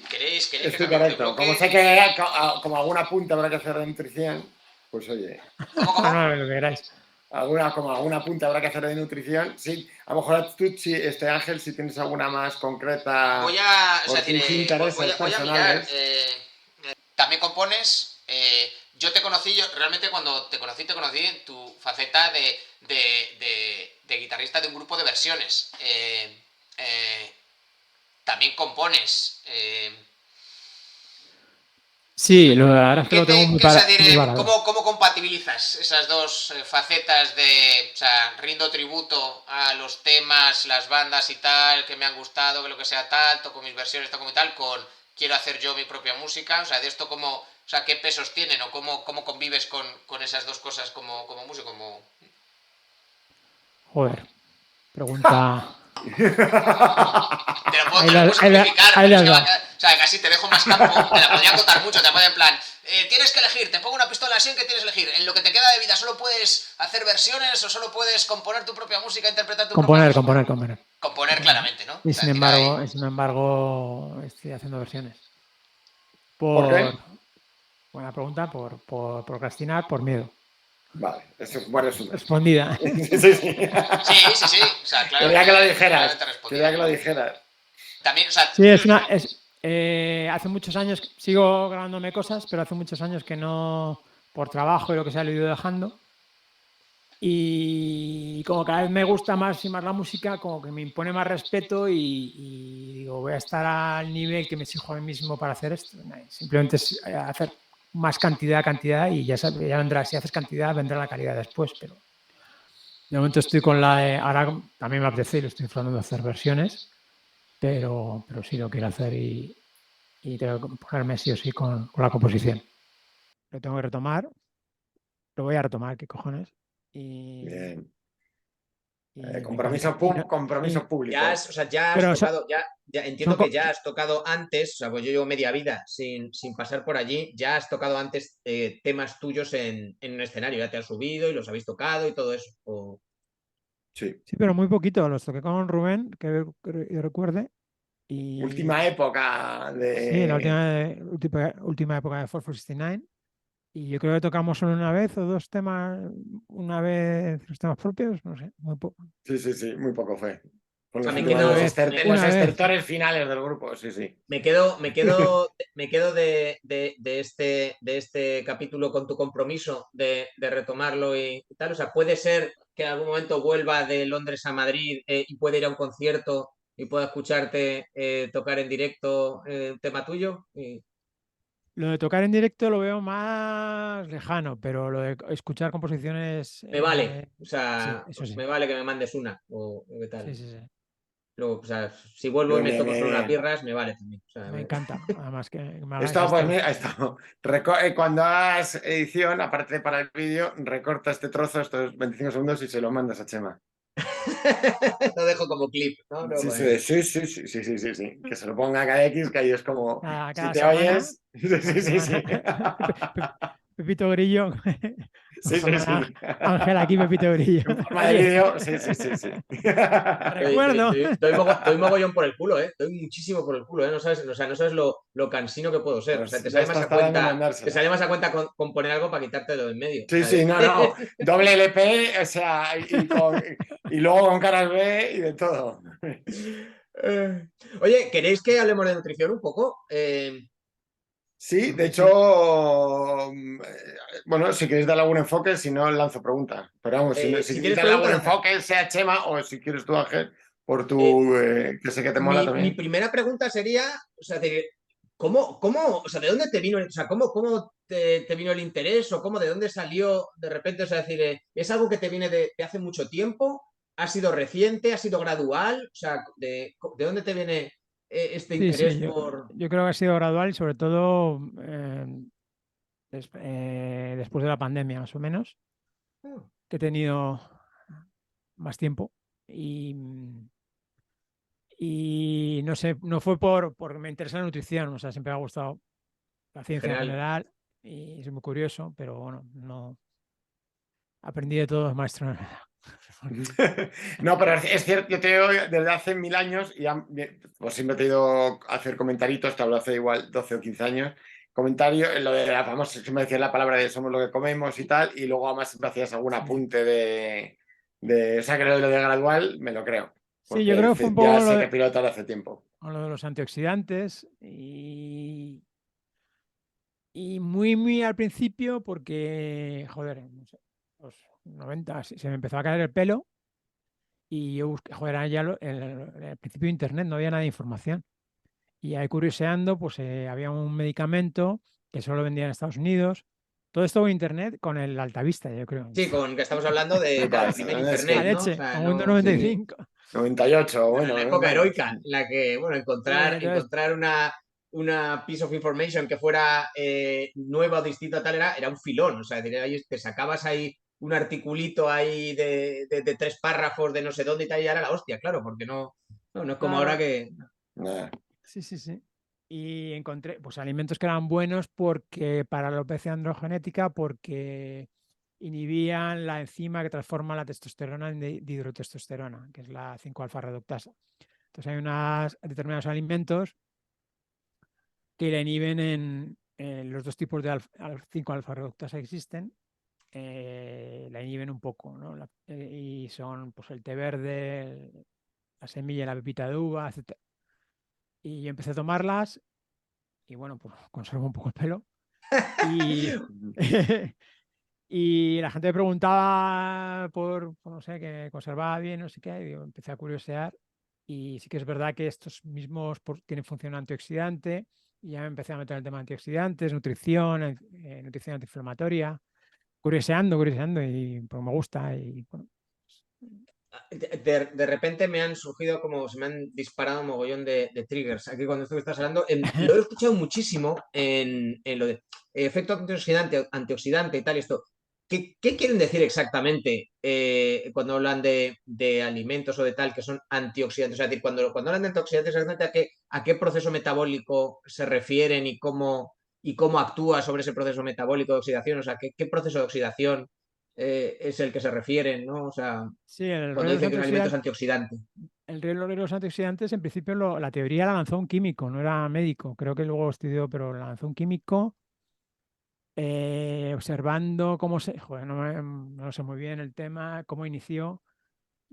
¿Queréis Estoy correcto. Como sé que como alguna punta habrá que hacer de nutrición, pues oye. ¿Cómo? No, lo que queráis. Alguna punta habrá que hacer de nutrición. Sí, a lo mejor tú, Ángel, si tienes alguna más concreta. Voy a mirar. También compones. Yo te conocí, realmente cuando te conocí en tu faceta de guitarrista de un grupo de versiones. También compones. Sí, la verdad es que lo tengo muy parado. ¿Cómo compatibilizas esas dos facetas de, o sea, rindo tributo a los temas, las bandas y tal, que me han gustado, que lo que sea tal, toco mis versiones, toco mi tal, con quiero hacer yo mi propia música? O sea, de esto cómo, o sea, ¿qué pesos tienen o cómo convives con esas dos cosas como músico? Joder, pregunta... Te lo puedo simplificar, pero es que o sea, casi te dejo más campo, te la podría contar mucho, te podría en plan, tienes que elegir, te pongo una pistola así en que tienes que elegir, en lo que te queda de vida solo puedes hacer versiones o solo puedes componer tu propia música, interpretar tu propia música. Componer claramente, ¿no? Y sin embargo, estoy haciendo versiones. ¿Por qué? Buena pregunta, por procrastinar, por miedo. Vale, eso es bueno. Respondida. Sí. O sea, claro. Quería que lo dijeras. Quería que lo dijeras. También, o sea, sí, hace muchos años sigo grabándome cosas, pero hace muchos años que no, por trabajo y lo que sea, lo he ido dejando. Y como cada vez me gusta más y más la música, como que me impone más respeto y digo, voy a estar al nivel que me exijo a mí mismo para hacer esto. Simplemente es hacer más cantidad y ya vendrá, si haces cantidad vendrá la calidad después, pero de momento estoy con la de, ahora también me apetece y lo estoy disfrutando de hacer versiones, pero sí lo quiero hacer y tengo que ponerme sí o sí con la composición. Lo tengo que retomar, lo voy a retomar, ¿qué cojones? Bien. Compromiso público. Ya has tocado, ya entiendo que ya has tocado antes, o sea, pues yo llevo media vida sin pasar por allí, ya has tocado antes temas tuyos en un escenario, ya te has subido y los habéis tocado y todo eso. Sí, pero muy poquito, los toqué con Rubén, que yo recuerde. Y... última época de... Sí, la última época de 469. Y yo creo que tocamos solo una vez o dos temas, una vez los temas propios, no sé, muy poco. Sí, muy poco fue. Con los estertores finales del grupo, sí. Me quedo de este capítulo con tu compromiso de retomarlo y tal. O sea, puede ser que en algún momento vuelva de Londres a Madrid y pueda ir a un concierto y pueda escucharte tocar en directo un tema tuyo. Lo de tocar en directo lo veo más lejano, pero lo de escuchar composiciones... Me vale, o sea, sí, eso sí. me vale que me mandes una o qué tal. Sí. Luego, o sea, si vuelvo y me tomo solo unas birras, me vale también. O sea, me encanta, además que me hagáis esto. Cuando hagas edición, aparte para el vídeo, recorta este trozo, estos 25 segundos y se lo mandas a Chema. Lo dejo como clip, ¿no? Sí. Que se lo ponga cada X, que ahí es como. Cada si te semana, oyes. Sí. Pepito Grillo. Sí. Ángel aquí, Pepito Grillo. En forma de vídeo, sí. Recuerdo. Doy mogollón por el culo, ¿eh? Doy muchísimo por el culo, ¿eh? No sabes lo cansino que puedo ser. Pues o sea, te sale más a cuenta con poner algo para quitártelo de en medio. Sí, no. Doble LP, o sea, y luego con caras B y de todo. Oye, ¿queréis que hablemos de nutrición un poco? Sí, de hecho, bueno, si queréis darle algún enfoque, si no, lanzo pregunta. Pero vamos, si quieres darle algún enfoque, sea Chema, o si quieres tú, Ángel, por tu, que sé que te mola también. Mi primera pregunta sería, o sea, ¿cómo, o sea, de dónde te vino, o sea, cómo te vino el interés o de dónde salió de repente, o sea, decir, ¿es algo que te viene de hace mucho tiempo? ¿Ha sido reciente? ¿Ha sido gradual? O sea, ¿de dónde te viene este interés por...? Yo creo que ha sido gradual y sobre todo después de la pandemia, más o menos, que he tenido más tiempo y no sé, no fue porque me interesa la nutrición, o sea, siempre me ha gustado la ciencia en general y soy muy curioso, pero bueno, no aprendí de todo, maestro. No, pero es cierto, yo te digo desde hace 1000 años y pues siempre te he ido a hacer comentaritos, te hablo hace igual 12 o 15 años, comentario, lo de la famosa, siempre decías la palabra de somos lo que comemos y tal, y luego además siempre hacías algún apunte o sea, que lo de gradual me lo creo. Sí, yo creo que fue un poco ya sé que pilota hace tiempo. Con lo de los antioxidantes y muy al principio porque, joder, no sé, los 90 se me empezó a caer el pelo y yo busqué, joder, ya al principio de internet no había nada de información. Y ahí curioseando, pues había un medicamento que solo vendía en Estados Unidos. Todo esto en internet con el Altavista, yo creo. Sí, con que estamos hablando del primer La internet, ¿no? O leche, sea, con Windows no, sí. 95. 98, Bueno, en bueno, la época vamos. heroica, en la que, bueno, Sí, entonces, encontrar una piece of information que fuera nueva o distinta a tal era un filón. O sea, te sacabas ahí un articulito ahí de 3 párrafos de no sé dónde y tal, y era la hostia, claro, porque no es como ahora claro, que. Nah. sí, sí, sí. Y encontré pues alimentos que eran buenos porque para la alopecia androgenética, porque inhibían la enzima que transforma la testosterona en dihidrotestosterona, que es la 5-alfa reductasa. Entonces hay determinados alimentos que la inhiben en los dos tipos de 5-alfa reductasa que existen, la inhiben un poco, ¿no? Y son pues el té verde, la semilla, la pepita de uva, etc. Y yo empecé a tomarlas y bueno, pues conservo un poco el pelo. Y, y la gente me preguntaba por no sé, que conservaba bien, no sé qué, y yo empecé a curiosear. Y sí que es verdad que estos mismos tienen función antioxidante. Y ya me empecé a meter en el tema de antioxidantes, nutrición, nutrición antiinflamatoria, curioseando, y pues me gusta. Y bueno, De repente me han surgido como se me han disparado un mogollón de triggers. Aquí cuando tú estás hablando, lo he escuchado muchísimo en lo de efecto antioxidante y tal, y esto. ¿Qué quieren decir exactamente cuando hablan de alimentos o de tal que son antioxidantes? Es decir, cuando hablan de antioxidantes, exactamente a qué proceso metabólico se refieren y cómo actúa sobre ese proceso metabólico de oxidación. O sea, qué proceso de oxidación es el que se refieren, ¿no? O sea, sí, el cuando rol de los dicen que un alimento es antioxidantes, antioxidante. en principio la teoría la lanzó un químico, no era médico. Creo que luego estudió, pero la lanzó un químico observando cómo joder, no sé muy bien el tema, cómo inició,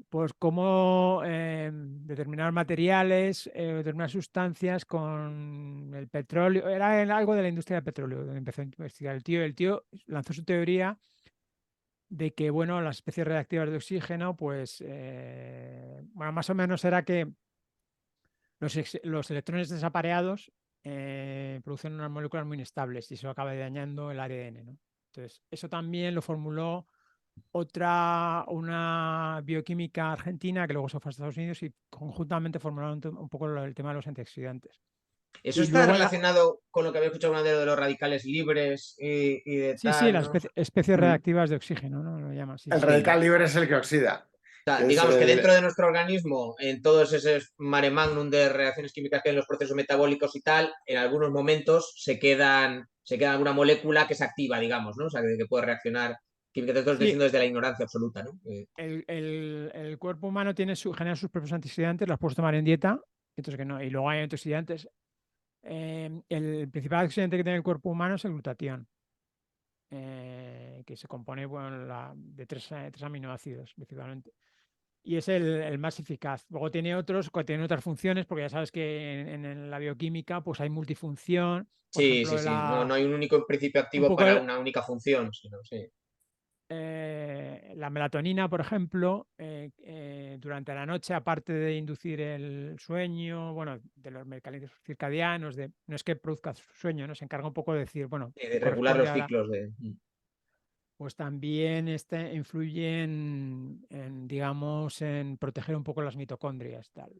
pues cómo determinados materiales, determinadas sustancias con el petróleo, era algo de la industria del petróleo, donde empezó a investigar el tío lanzó su teoría de que, bueno, las especies reactivas de oxígeno, pues, bueno, más o menos era que los electrones desapareados producen unas moléculas muy inestables y eso acaba dañando el ADN, ¿no? Entonces, eso también lo formuló una bioquímica argentina que luego se fue a Estados Unidos y conjuntamente formularon un poco el tema de los antioxidantes. Eso Y está luego, relacionado con lo que había escuchado una vez de los radicales libres y de sí, sí, tal, las ¿no? especies Mm. reactivas de oxígeno, ¿no? Lo llama, sí, El sí. Sí. radical libre es el que oxida, O sea, que es digamos que el... dentro de nuestro organismo, en todos esos mare magnum de reacciones químicas que hay en los procesos metabólicos y tal, en algunos momentos se queda alguna molécula que se activa, digamos, ¿no? O sea, que puede reaccionar químicamente. Esto estoy Sí, diciendo desde la ignorancia absoluta, ¿no? el cuerpo humano genera sus propios antioxidantes, los puedes tomar en dieta, entonces que no, y luego hay antioxidantes. El principal antioxidante que tiene el cuerpo humano es el glutatión, que se compone bueno, de tres aminoácidos, principalmente. Y es el más eficaz. Luego tiene otros que tienen otras funciones, porque ya sabes que en la bioquímica pues hay multifunción. Por Sí, sí, ejemplo, sí. No hay un único principio un activo poco para una única función, sino, sí. la melatonina, por ejemplo, durante la noche, aparte de inducir el sueño, bueno, de los mecanismos circadianos, no es que produzca sueño, ¿no? Se encarga un poco de decir, bueno, De regular corresponde los ahora, ciclos de. pues también influye digamos, en proteger un poco las mitocondrias, tal.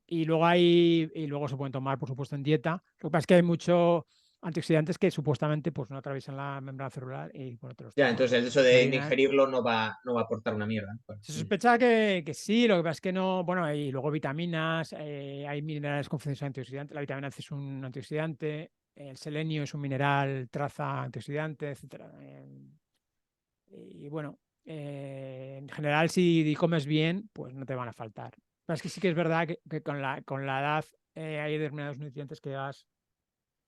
Y luego se pueden tomar, por supuesto, en dieta. Lo que pasa es que hay muchos antioxidantes que supuestamente pues, no atraviesan la membrana celular y bueno, te los Ya, tomas entonces el hecho en de desayunar. ingerirlo no va a aportar una mierda. Bueno, Se sospecha que sí, lo que pasa es que no. Bueno, y luego vitaminas, hay minerales con funciones antioxidantes. La vitamina C es un antioxidante, el selenio es un mineral traza antioxidante, etcétera. Y bueno, en general, si comes bien, pues no te van a faltar. Pero es que sí que es verdad que con la edad hay determinados nutrientes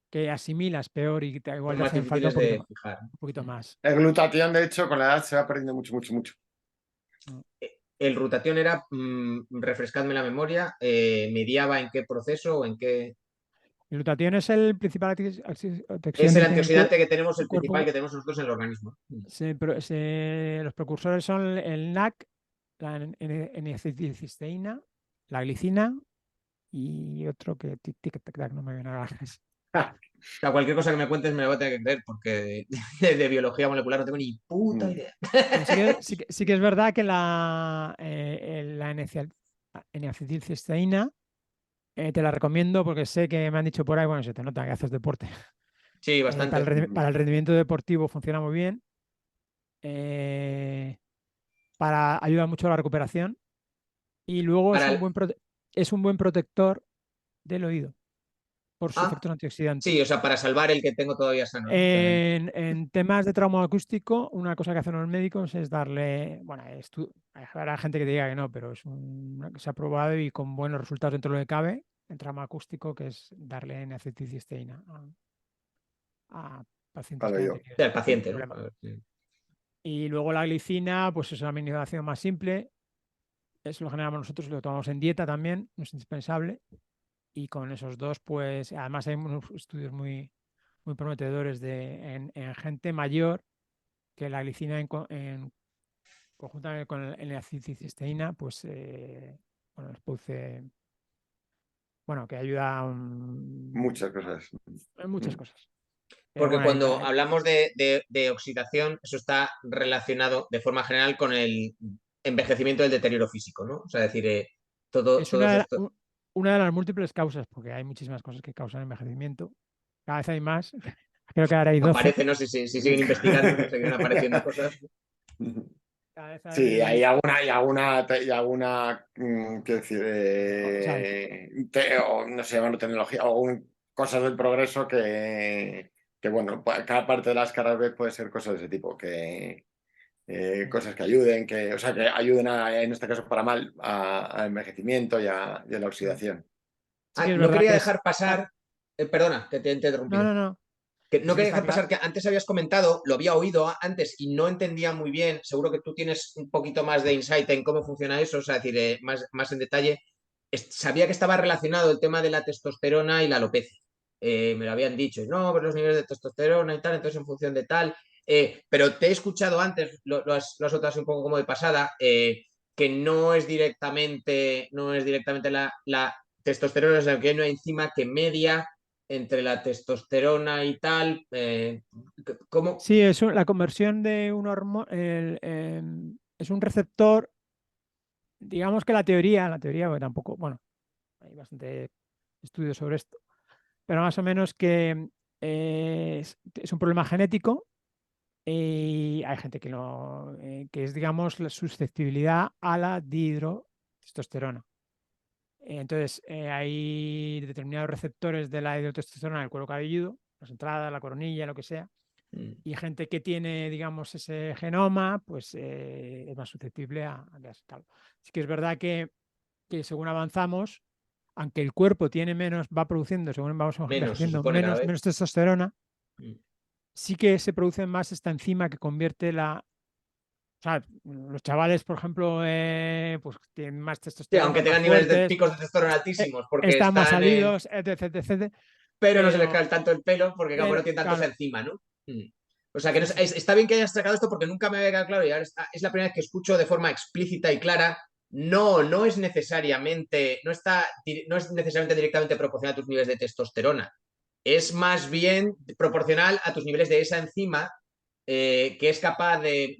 que asimilas peor y que son igual te más hacen falta difíciles de fijar. un poquito más. El glutatión, de hecho, con la edad se va perdiendo mucho, mucho, mucho. ¿No? El rutatión era, refrescadme la memoria, mediaba en qué proceso o en qué. El glutatión es el principal Es antioxidante el que tiene antioxidante que tenemos, el el principal cuerpo. que tenemos nosotros en el organismo. Los precursores son el NAC, la N-acetilcisteína, la glicina y otro que tic, tic, tac, tac, no me viene ahora. O sea, cualquier cosa que me cuentes me la voy a tener que creer porque de biología molecular no tengo ni puta idea. Pero sí que es verdad que la N-acetilcisteína te la recomiendo porque sé que me han dicho por ahí, bueno, se te nota que haces deporte. Sí, bastante. Para el rendimiento deportivo funciona muy bien. eh, ayuda mucho a la recuperación y luego Para el- es un buen protector del oído por sus Ah, efectos sí, o antioxidantes. sea, para salvar el que tengo todavía sano, ¿no? O sea, En temas de trauma acústico, una cosa que hacen los médicos es darle, bueno, habrá gente que te diga que no, pero se ha probado y con buenos resultados dentro de lo que cabe, en trauma acústico, que es darle N-acetilcisteína a pacientes Para que han yo. tenido del ese paciente, ¿no? problema. Y luego la glicina, pues es una administración más simple, eso lo generamos nosotros, lo tomamos en dieta también, no es indispensable. Y con esos dos, pues además hay unos estudios muy prometedores en gente mayor que la glicina conjuntamente con la acetilcisteína, pues bueno, les produce, bueno, que ayuda Muchas cosas. en muchas cosas. Pero Porque bueno, cuando hablamos de oxidación, eso está relacionado de forma general con el envejecimiento del deterioro físico, ¿no? O sea, es decir, es todos estos. una de las múltiples causas, porque hay muchísimas cosas que causan envejecimiento. Cada vez hay más. Creo que ahora hay 12. Aparece, no sé si siguen investigando, ¿no? Seguirán apareciendo cosas. Cada vez Sí, hay, hay alguna, quiero decir, ¿sabes? o no sé, nanotecnología, o cosas del progreso que, bueno, cada parte de las caras B puede ser cosas de ese tipo, cosas que ayuden, o sea, que ayuden en este caso para mal, al envejecimiento y a la oxidación. Sí que es No verdad quería que dejar pasar, perdona, que te he no, interrumpido. no, no. Que no Sí que quería está dejar claro. pasar que antes habías comentado, lo había oído antes y no entendía muy bien. Seguro que tú tienes un poquito más de insight en cómo funciona eso, o sea, es decir, más en detalle. Sabía que estaba relacionado el tema de la testosterona y la alopecia. Me lo habían dicho, no, pero los niveles de testosterona y tal, entonces en función de tal. Pero te he escuchado antes, lo has soltado así un poco como de pasada, que no es directamente la testosterona, sino que hay una enzima que media entre la testosterona y tal. ¿Cómo? Sí, la conversión de un hormona es un receptor. Digamos que la teoría, porque tampoco, bueno, hay bastante estudios sobre esto, pero más o menos que es un problema genético y hay gente que que es, digamos, la susceptibilidad a la dihidrotestosterona. Entonces, hay determinados receptores de la dihidrotestosterona en el cuero cabelludo, las entradas, la coronilla, lo que sea, y gente que tiene, digamos, ese genoma, pues es más susceptible a quedarse calvo. Sí que es verdad que según avanzamos, aunque el cuerpo tiene menos, va produciendo, según vamos Menos, se envejeciendo, supone cada vez. menos testosterona, Mm. sí que se produce más esta enzima que convierte o sea, los chavales, por ejemplo, pues tienen más Sí, testosterona, aunque más tengan niveles de fuertes, picos de testosterona eh, altísimos, porque están más están en. salidos, etc, etc, Pero no se les pero, cae tanto el pelo, porque como no tienen tanto esa claro, enzima, ¿no? Mm. O sea, que sí, sí, sí. está bien que hayas sacado esto porque nunca me había quedado claro y ahora es la primera vez que escucho de forma explícita y clara. No, no es necesariamente, no es necesariamente directamente proporcional a tus niveles de testosterona. Es más bien proporcional a tus niveles de esa enzima que es capaz de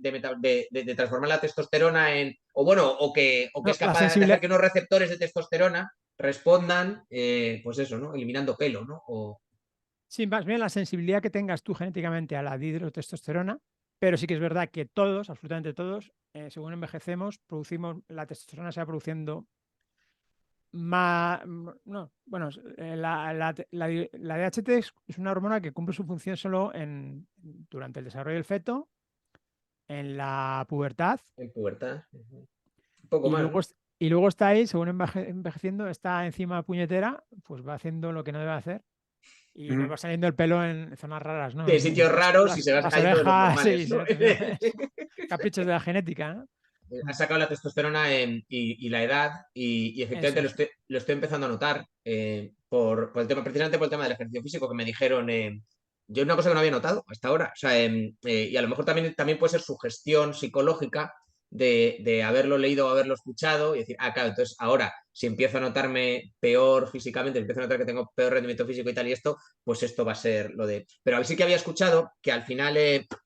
transformar la testosterona o bueno, o que No, es la capaz de hacer sensibilidad, que unos receptores de testosterona respondan, pues eso, ¿no? Eliminando pelo, ¿no? sí, más bien la sensibilidad que tengas tú genéticamente a la dihidrotestosterona, pero sí que es verdad que todos, absolutamente todos, según envejecemos, la testosterona se va produciendo más, no, bueno, la DHT es una hormona que cumple su función solo durante el desarrollo del feto, en la pubertad, En pubertad. Un poco y más, luego, ¿no? y luego está ahí, según envejeciendo, está encima puñetera, pues va haciendo lo que no debe hacer y nos va saliendo el pelo en zonas raras, ¿no? De sitios raros y se va Las cayendo de los orejas, normales, sí, ¿no? caprichos de la genética, ¿no? Has sacado la testosterona y la edad y Eso efectivamente lo es. estoy, lo estoy empezando a notar por el tema, precisamente por el tema del ejercicio físico que me dijeron. Yo una cosa que no había notado hasta ahora, o sea, y a lo mejor también puede ser sugestión psicológica, de haberlo leído o haberlo escuchado y decir, claro, entonces ahora si empiezo a notarme peor físicamente, empiezo a notar que tengo peor rendimiento físico y tal y esto, pues esto va a ser lo de... Pero a ver, sí que había escuchado que al final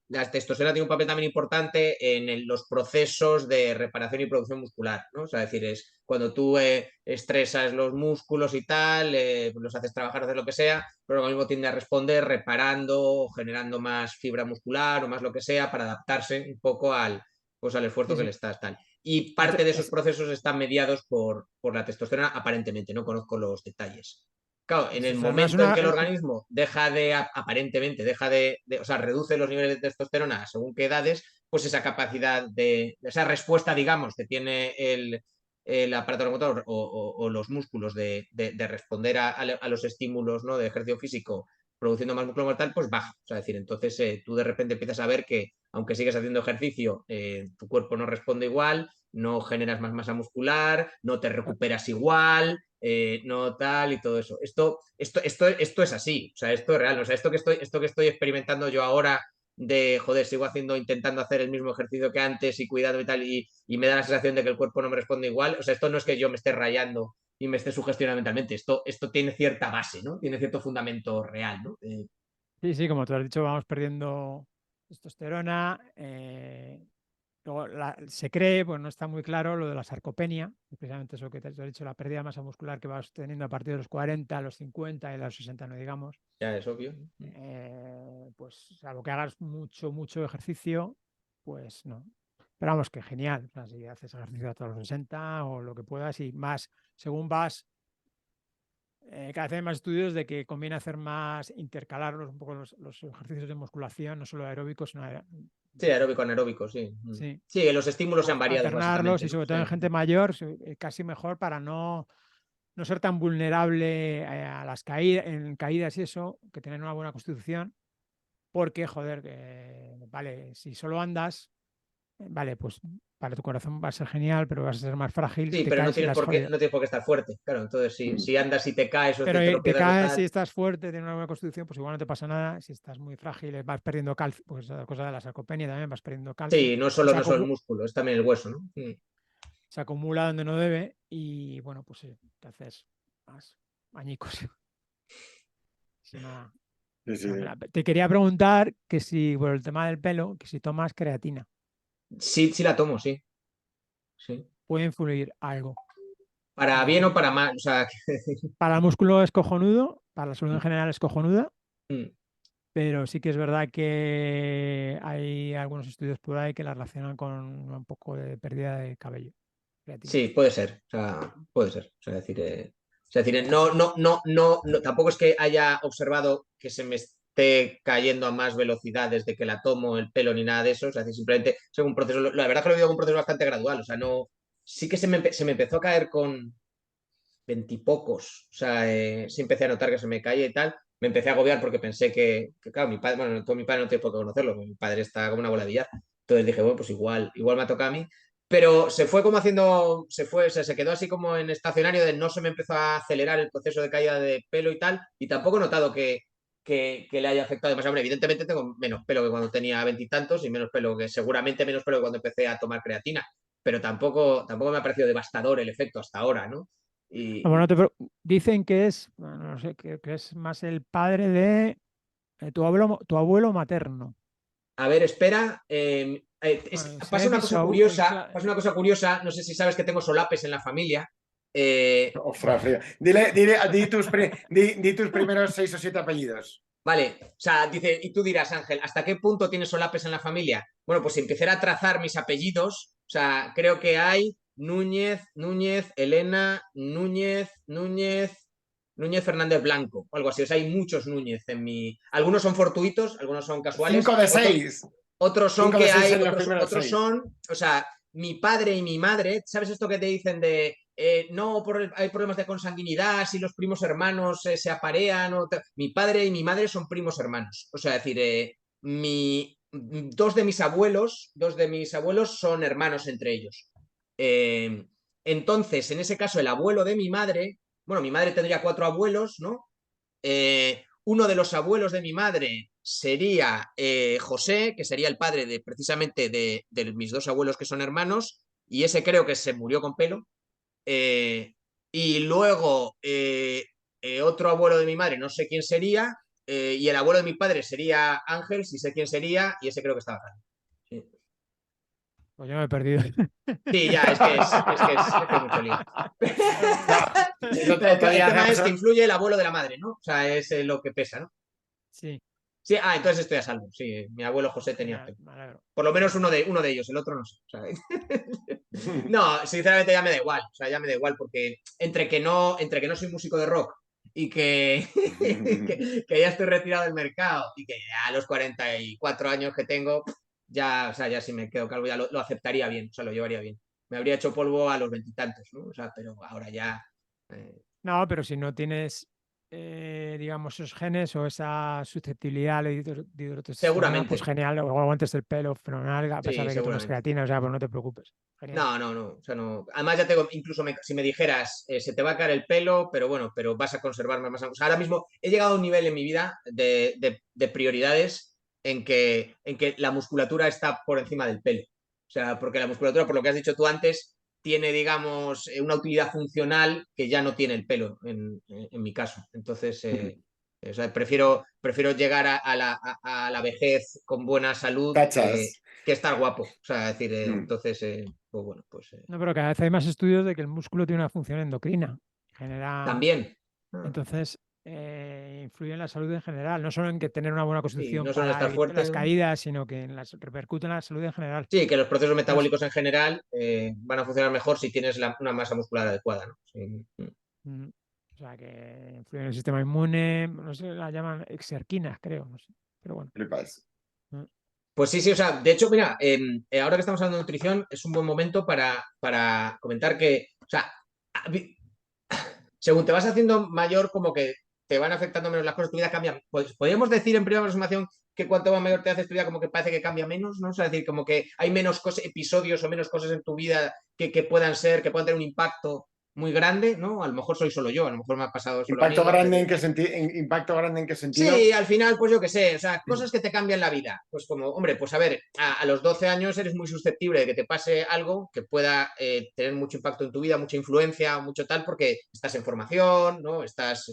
la testosterona tiene un papel también importante en los procesos de reparación y producción muscular, ¿no? O sea, es decir, es cuando tú estresas los músculos y tal, los haces trabajar, haces lo que sea, pero el organismo tiende a responder reparando, generando más fibra muscular o más lo que sea para adaptarse un poco al, pues, al esfuerzo Sí, que sí. le estás tal. Y parte de esos procesos están mediados por la testosterona, aparentemente, no conozco los detalles. Claro, en el Testosterona es momento en una, que el organismo aparentemente, o sea, reduce los niveles de testosterona según qué edades, pues esa capacidad esa respuesta, digamos, que tiene el aparato locomotor o los músculos de responder a los estímulos, ¿no? De ejercicio físico produciendo más músculo mortal, pues baja. O sea, es decir, entonces tú de repente empiezas a ver que aunque sigues haciendo ejercicio, tu cuerpo no responde igual, no generas más masa muscular, no te recuperas igual, no tal y todo eso. Esto es así, o sea, esto es real. O sea, esto que estoy experimentando yo ahora de, joder, sigo intentando hacer el mismo ejercicio que antes y cuidado y tal, y me da la sensación de que el cuerpo no me responde igual. O sea, esto no es que yo me esté rayando y me esté sugestionando mentalmente, esto tiene cierta base, ¿no? Tiene cierto fundamento real, ¿no? Sí, sí, como tú has dicho, vamos perdiendo testosterona. Luego se cree, pues no está muy claro lo de la sarcopenia, precisamente eso que te has dicho, la pérdida de masa muscular que vas teniendo a partir de los 40, los 50 y los 60, no digamos. Ya es obvio. Pues salvo que hagas mucho, mucho ejercicio, pues no. Pero vamos, que genial. O sea, si haces ejercicio hasta los 60 o lo que puedas y más, según vas cada vez hay más estudios de que conviene hacer más, intercalarlos un poco los ejercicios de musculación, no solo aeróbicos, sino Sí, aeróbico, anaeróbico, sí. sí, Sí, que los estímulos sean variados, alternarlos básicamente, y ¿no? sobre todo Sí. en gente mayor, casi mejor para no ser tan vulnerable a las caídas, en caídas y eso, que tener una buena constitución, porque, joder, vale, si solo andas, vale, pues para tu corazón va a ser genial, pero vas a ser más frágil, Sí, te pero no caes y tienes la has por qué, jodido. no tienes por qué estar fuerte. Claro, entonces si andas y te caes o te Pero te tropiezas o caes si tal. estás fuerte, tienes una buena constitución, pues igual no te pasa nada. Si estás muy frágil, vas perdiendo calcio, pues esa cosa de la sarcopenia también, vas perdiendo calcio. Sí, no Y solo el músculo, es también el hueso, ¿no? se acumula donde no debe y bueno, pues te haces más añicos. Sí, Sí, sí. te quería preguntar que si, por el tema del pelo, que si tomas creatina, Sí, sí la tomo, sí. Sí. puede influir algo. Para bien o para mal, o sea, Para el músculo es cojonudo, para la salud en general es cojonuda, mm, pero sí que es verdad que hay algunos estudios por ahí que la relacionan con un poco de pérdida de cabello. Creatina. sí, puede ser, o sea, puede ser. O sea, decir, no, tampoco es que haya observado que se me esté cayendo a más velocidad desde que la tomo el pelo ni nada de eso, o sea, simplemente es un proceso, la verdad que lo he vivido como un proceso bastante gradual, o sea, no, sí que se me empezó a caer con veintipocos, o sea, sí empecé a notar que se me caía y tal, me empecé a agobiar porque pensé claro, mi padre, bueno, todo mi padre no tiene por qué conocerlo, mi padre está como una bola de billar, entonces dije, bueno, pues igual me ha tocado a mí, pero se fue como haciendo, se quedó así como en estacionario de no se me empezó a acelerar el proceso de caída de pelo y tal, y tampoco he notado que le haya afectado demasiado. Hombre, evidentemente tengo menos pelo que cuando tenía veintitantos y menos pelo seguramente menos pelo que cuando empecé a tomar creatina, pero tampoco me ha parecido devastador el efecto hasta ahora, ¿no? Bueno, Y, dicen que es, bueno, no sé, que es más el padre de tu abuelo materno. a ver, espera. Bueno, Pasa una cosa curiosa. Pasa eh, una cosa curiosa. No sé si sabes que tengo solapes en la familia. Ostras, frío. Di tus primeros 6 o 7 apellidos. Vale, o sea, dice, y tú dirás, Ángel, ¿hasta qué punto tienes solapes en la familia? Bueno, pues si empezara a trazar mis apellidos, o sea, creo que hay Núñez, Núñez, Elena, Núñez, Núñez, Núñez Fernández Blanco, o algo así. O sea, hay muchos Núñez en mi. Algunos son fortuitos, algunos son casuales, Cinco de seis. otros son Cinco de que seis hay, en los primeros otros 6. son, o sea, mi padre y mi madre, ¿sabes esto que te dicen de no, hay problemas de consanguinidad, si los primos hermanos se aparean? Mi padre y mi madre son primos hermanos. O sea, es decir, dos de mis abuelos son hermanos entre ellos. Eh, entonces, en ese caso, el abuelo de mi madre, bueno, mi madre tendría 4 abuelos, ¿no? Uno de los abuelos de mi madre sería José, que sería el padre de precisamente de mis dos abuelos que son hermanos, y ese creo que se murió con pelo. Y luego otro abuelo de mi madre, no sé quién sería, y el abuelo de mi padre sería Ángel, si sé quién sería, y ese creo que estaba acá. Sí. Pues yo me he perdido. Sí, ya, es mucho lío. Otro El día tema es hacemos- que influye el abuelo de la madre, ¿no? O sea, es lo que pesa, ¿no? Sí, Sí, entonces estoy a salvo. Sí, mi abuelo José tenía genial, pelo. me alegro. Por lo menos uno de ellos, el otro no sé. ¿Sabes? No, sinceramente ya me da igual. O sea, ya me da igual porque entre que no soy músico de rock y que ya estoy retirado del mercado y que ya a los 44 años que tengo, ya, o sea, ya si me quedo calvo ya lo aceptaría bien, o sea, lo llevaría bien. Me habría hecho polvo a los veintitantos, ¿no? O sea, pero ahora ya. eh, No, pero si no tienes, digamos, esos genes o esa susceptibilidad a la dihidrotestosterona, pues Seguramente, genial, o aguantes el pelo fenomenal, a pesar sí, de que tomas seguramente. creatina, o sea, pues no te preocupes. Genial. No, no, no. O sea, no. Además, ya tengo, incluso si me dijeras, se te va a caer el pelo, pero bueno, pero vas a conservar más. O sea, ahora mismo he llegado a un nivel en mi vida de prioridades en que la musculatura está por encima del pelo. O sea, porque la musculatura, por lo que has dicho tú antes, tiene, digamos, una utilidad funcional que ya no tiene el pelo, en mi caso. Entonces, o sea, prefiero llegar a la vejez con buena salud Tachas. que estar guapo. O sea, decir, Mm. entonces, pues bueno, pues No, pero cada vez hay más estudios de que el músculo tiene una función endocrina. Genera, también. entonces, influye en la salud en general, no solo en que tener una buena Sí, constitución no solo para estar evitar fuerte. las caídas, sino que repercute en la salud en general. Sí, que los procesos Entonces, metabólicos en general van a funcionar mejor si tienes una masa muscular adecuada, ¿no? Sí. mm, o sea, que influye en el sistema inmune, no sé, la llaman exerquinas, creo, no sé. Pero bueno. Flipas. mm, Pues sí, sí, o sea, de hecho, mira, ahora que estamos hablando de nutrición, es un buen momento para comentar que, o sea, según te vas haciendo mayor, como que te van afectando menos las cosas, tu vida cambia. Pues podríamos decir en primera aproximación que cuanto más mayor te haces tu vida, como que parece que cambia menos, ¿no? O sea, es decir, como que hay menos episodios o menos cosas en tu vida que puedan tener un impacto muy grande, ¿no? A lo mejor soy solo yo, a lo mejor me ha pasado solo a mí, ¿Impacto ¿no? grande en qué sentido? ¿Impacto grande en qué sentido? Sí, al final, pues yo qué sé, o sea, cosas que te cambian la vida. Pues como, hombre, pues a ver, a los 12 años eres muy susceptible de que te pase algo que pueda tener mucho impacto en tu vida, mucha influencia, mucho tal, porque estás en formación, ¿no? Estás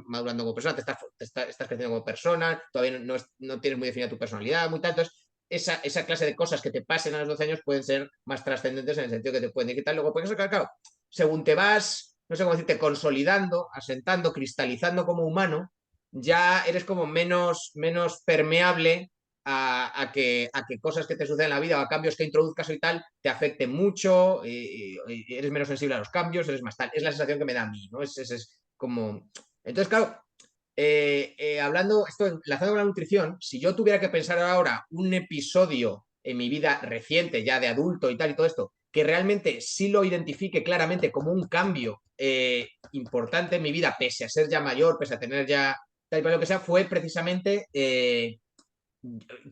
madurando como persona, estás creciendo como persona, todavía no tienes muy definida tu personalidad, muy tal. Entonces, esa clase de cosas que te pasen a los 12 años pueden ser más trascendentes en el sentido que te pueden quitar luego. Porque eso, claro, según te vas, no sé cómo decirte, consolidando, asentando, cristalizando como humano, ya eres como menos permeable a que cosas que te suceden en la vida o a cambios que introduzcas y tal te afecten mucho, eres menos sensible a los cambios, eres más tal. Es la sensación que me da a mí, ¿no? Es como. Entonces, claro, hablando, esto enlazado con la nutrición, si yo tuviera que pensar ahora un episodio en mi vida reciente, ya de adulto y tal y todo esto, que realmente sí lo identifique claramente como un cambio importante en mi vida, pese a ser ya mayor, pese a tener ya tal y cual lo que sea, fue precisamente,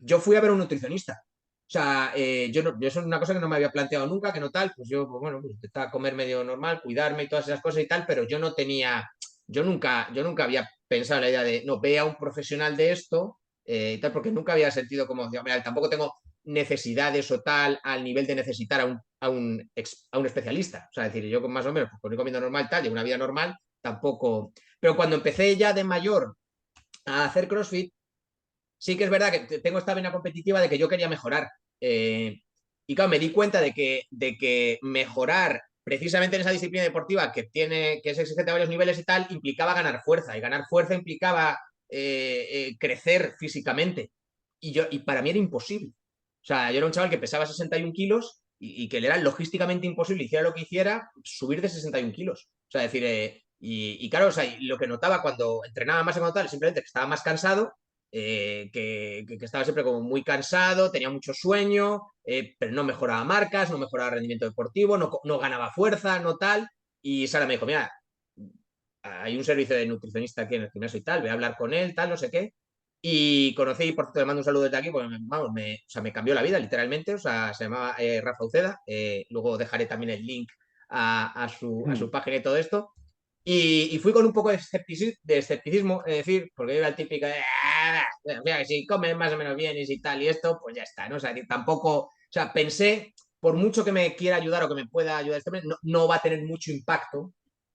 yo fui a ver a un nutricionista. O sea, yo eso es una cosa que no me había planteado nunca, que no tal, pues yo, pues bueno, pues intentaba comer medio normal, cuidarme y todas esas cosas y tal, pero yo nunca había pensado en la idea de, no, ve a un profesional de esto y tal, porque nunca había sentido como, digo, mira, tampoco tengo necesidades o tal al nivel de necesitar a un especialista. O sea, es decir, yo más o menos, pues comiendo normal, tal, llevo una vida normal, tampoco. Pero cuando empecé ya de mayor a hacer CrossFit, sí que es verdad que tengo esta vena competitiva de que yo quería mejorar. Y claro, me di cuenta de que mejorar precisamente en esa disciplina deportiva que es exigente a varios niveles y tal, implicaba ganar fuerza. Y ganar fuerza implicaba crecer físicamente. Y para mí era imposible. O sea, yo era un chaval que pesaba 61 kilos y que le era logísticamente imposible, hiciera lo que hiciera, subir de 61 kilos. O sea, decir, y claro, o sea, lo que notaba cuando entrenaba más y cuando tal, simplemente que estaba más cansado, que estaba siempre como muy cansado, tenía mucho sueño, pero no mejoraba marcas, no mejoraba rendimiento deportivo, no ganaba fuerza, no tal. Y Sara me dijo, mira, hay un servicio de nutricionista aquí en el gimnasio y tal, voy a hablar con él, tal, no sé qué. Y conocí, por cierto, le mando un saludo desde aquí, porque vamos, o sea, me cambió la vida, literalmente. O sea, se llamaba Rafa Uceda. Luego dejaré también el link a su página y todo esto. Y fui con un poco de escepticismo, es decir, porque era el típico de, mira, que si comes más o menos bien y si tal y esto, pues ya está, ¿no? O sea, que tampoco, o sea, pensé, por mucho que me quiera ayudar o que me pueda ayudar este hombre, no va a tener mucho impacto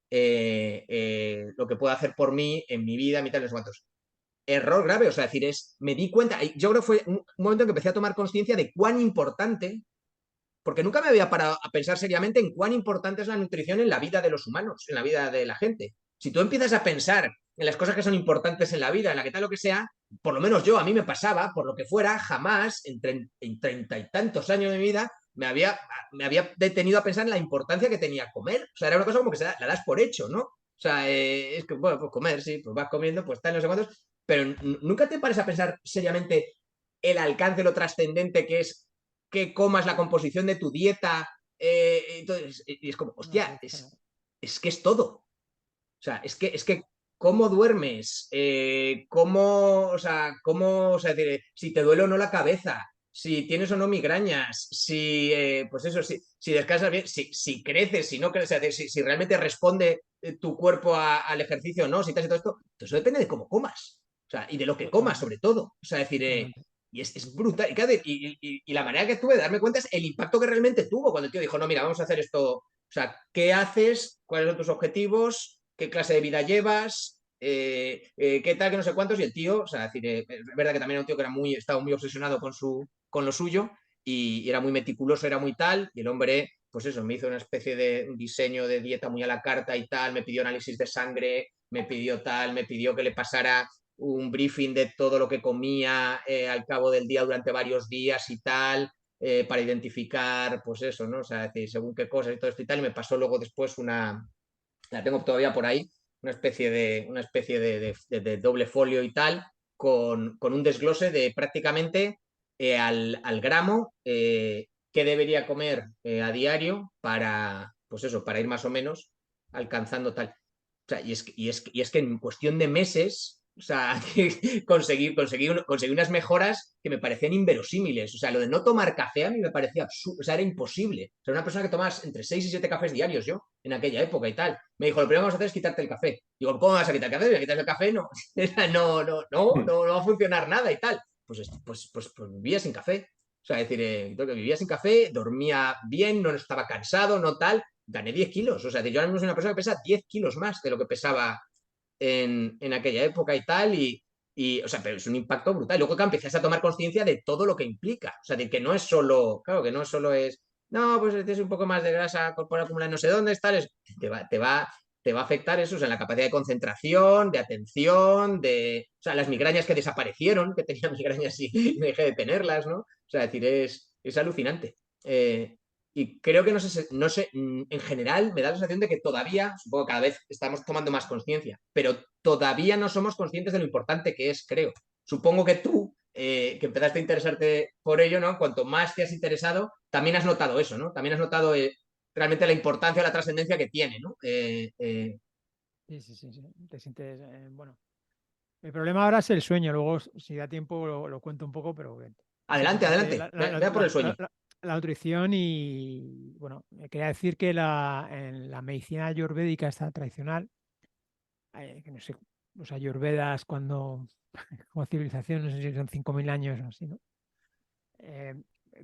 lo que pueda hacer por mí en mi vida, en mi tal, no sé cuántos. Error grave, o sea, decir, me di cuenta, yo creo que fue un momento en que empecé a tomar conciencia de cuán importante, porque nunca me había parado a pensar seriamente en cuán importante es la nutrición en la vida de los humanos, en la vida de la gente. Si tú empiezas a pensar en las cosas que son importantes en la vida, en la que tal lo que sea, por lo menos yo, a mí me pasaba, por lo que fuera, jamás en 30 y tantos años de mi vida me había detenido a pensar en la importancia que tenía comer. O sea, era una cosa como que la das por hecho, ¿no? O sea, es que, bueno, pues comer, sí, pues vas comiendo, pues tal, no sé cuántos, pero nunca te pares a pensar seriamente el alcance, lo trascendente que es que comas, la composición de tu dieta. Entonces, y es como, hostia, es que es todo. O sea, es que cómo duermes, o sea, decir, si te duele o no la cabeza, si tienes o no migrañas, si, pues eso, si descansas bien, si creces, si no creces, o sea, si realmente responde tu cuerpo al ejercicio o no, si tal y todo esto, eso depende de cómo comas, o sea, y de lo que comas sobre todo. O sea, decir, y es brutal. Y la manera que tuve de darme cuenta es el impacto que realmente tuvo cuando el tío dijo, no, mira, vamos a hacer esto. O sea, ¿qué haces? ¿Cuáles son tus objetivos? ¿Qué clase de vida llevas? ¿Qué tal? Que no sé cuántos. Y el tío, o sea, decir, es verdad que también era un tío que estaba muy obsesionado con lo suyo y era muy meticuloso, era muy tal. Y el hombre, pues eso, me hizo una especie de un diseño de dieta muy a la carta y tal. Me pidió análisis de sangre, me pidió tal, me pidió que le pasara un briefing de todo lo que comía al cabo del día durante varios días y tal, para identificar, pues eso, ¿no? O sea, decir, según qué cosas y todo esto y tal, y me pasó luego después la tengo todavía por ahí, una especie de doble folio y tal, con un desglose de prácticamente al gramo qué debería comer a diario para, pues eso, para ir más o menos alcanzando tal. O sea, y es que en cuestión de meses, o sea, conseguí unas mejoras que me parecían inverosímiles. O sea, lo de no tomar café a mí me parecía absurdo, o sea, era imposible. O sea, una persona que tomas entre 6 y 7 cafés diarios yo, en aquella época y tal. Me dijo, lo primero que vamos a hacer es quitarte el café. Digo, ¿cómo vas a quitar el café? Si me quitas el café, no, no va a funcionar nada y tal. Pues vivía sin café. O sea, es decir, vivía sin café, dormía bien, no estaba cansado, no tal, gané 10 kilos. O sea, yo ahora mismo soy una persona que pesa 10 kilos más de lo que pesaba en aquella época y tal. O sea, pero es un impacto brutal. Luego que empiezas a tomar conciencia de todo lo que implica. O sea, de que no es solo, claro, que no solo es, no, pues tienes un poco más de grasa corporal acumulada en no sé dónde, tal, te va a afectar eso, o sea, en la capacidad de concentración, de atención, o sea, las migrañas que desaparecieron, que tenía migrañas y dejé de tenerlas, ¿no? O sea, es decir, es alucinante. Y creo que no sé, en general me da la sensación de que todavía, supongo que cada vez estamos tomando más conciencia, pero todavía no somos conscientes de lo importante que es, creo. Supongo que tú, que empezaste a interesarte por ello, ¿no? Cuanto más te has interesado, también has notado eso, ¿no? También has notado realmente la importancia o la trascendencia que tiene, ¿no? Sí. Te sientes, bueno. El problema ahora es el sueño. Luego, si da tiempo, lo cuento un poco, pero es Adelante, importante adelante. Vea por el sueño. la nutrición y, bueno, quería decir que en la medicina ayurvédica está tradicional, que no sé, los ayurvedas como civilización, no sé si son 5.000 años o así, ¿no?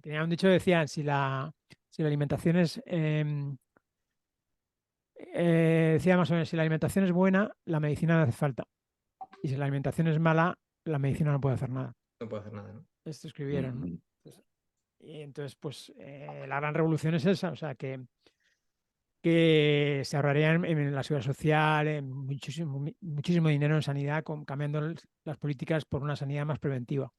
Tenían un dicho, decían, si la alimentación es, decía más o menos, si la alimentación es buena, la medicina no hace falta. Y si la alimentación es mala, la medicina no puede hacer nada. No puedo hacer nada, ¿no? Esto escribieron, ¿no? Y entonces, pues, la gran revolución es esa, o sea, que se ahorraría en la seguridad social, en muchísimo dinero en sanidad, cambiando las políticas por una sanidad más preventiva.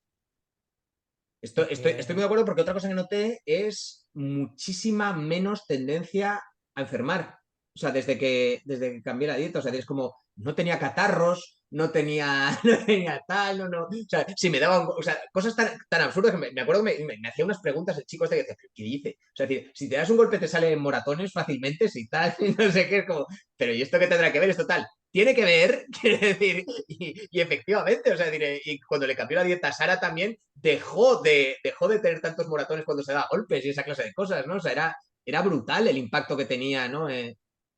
Estoy muy de acuerdo porque otra cosa que noté es muchísima menos tendencia a enfermar. O sea, desde que cambié la dieta, o sea, es como, no tenía catarros, no tenía, no tenía tal, no. O sea, si me daban, o sea, cosas tan absurdas que me acuerdo que me hacía unas preguntas el chico este que decía, ¿qué dice? O sea, es decir, si te das un golpe te salen moratones fácilmente, si tal, no sé qué, es como, pero ¿y esto qué tendrá que ver? Esto tal. Tiene que ver, quiere decir, y efectivamente, o sea, y cuando le cambió la dieta a Sara también, dejó de tener tantos moratones cuando se da golpes y esa clase de cosas, ¿no? O sea, era brutal el impacto que tenía, ¿no?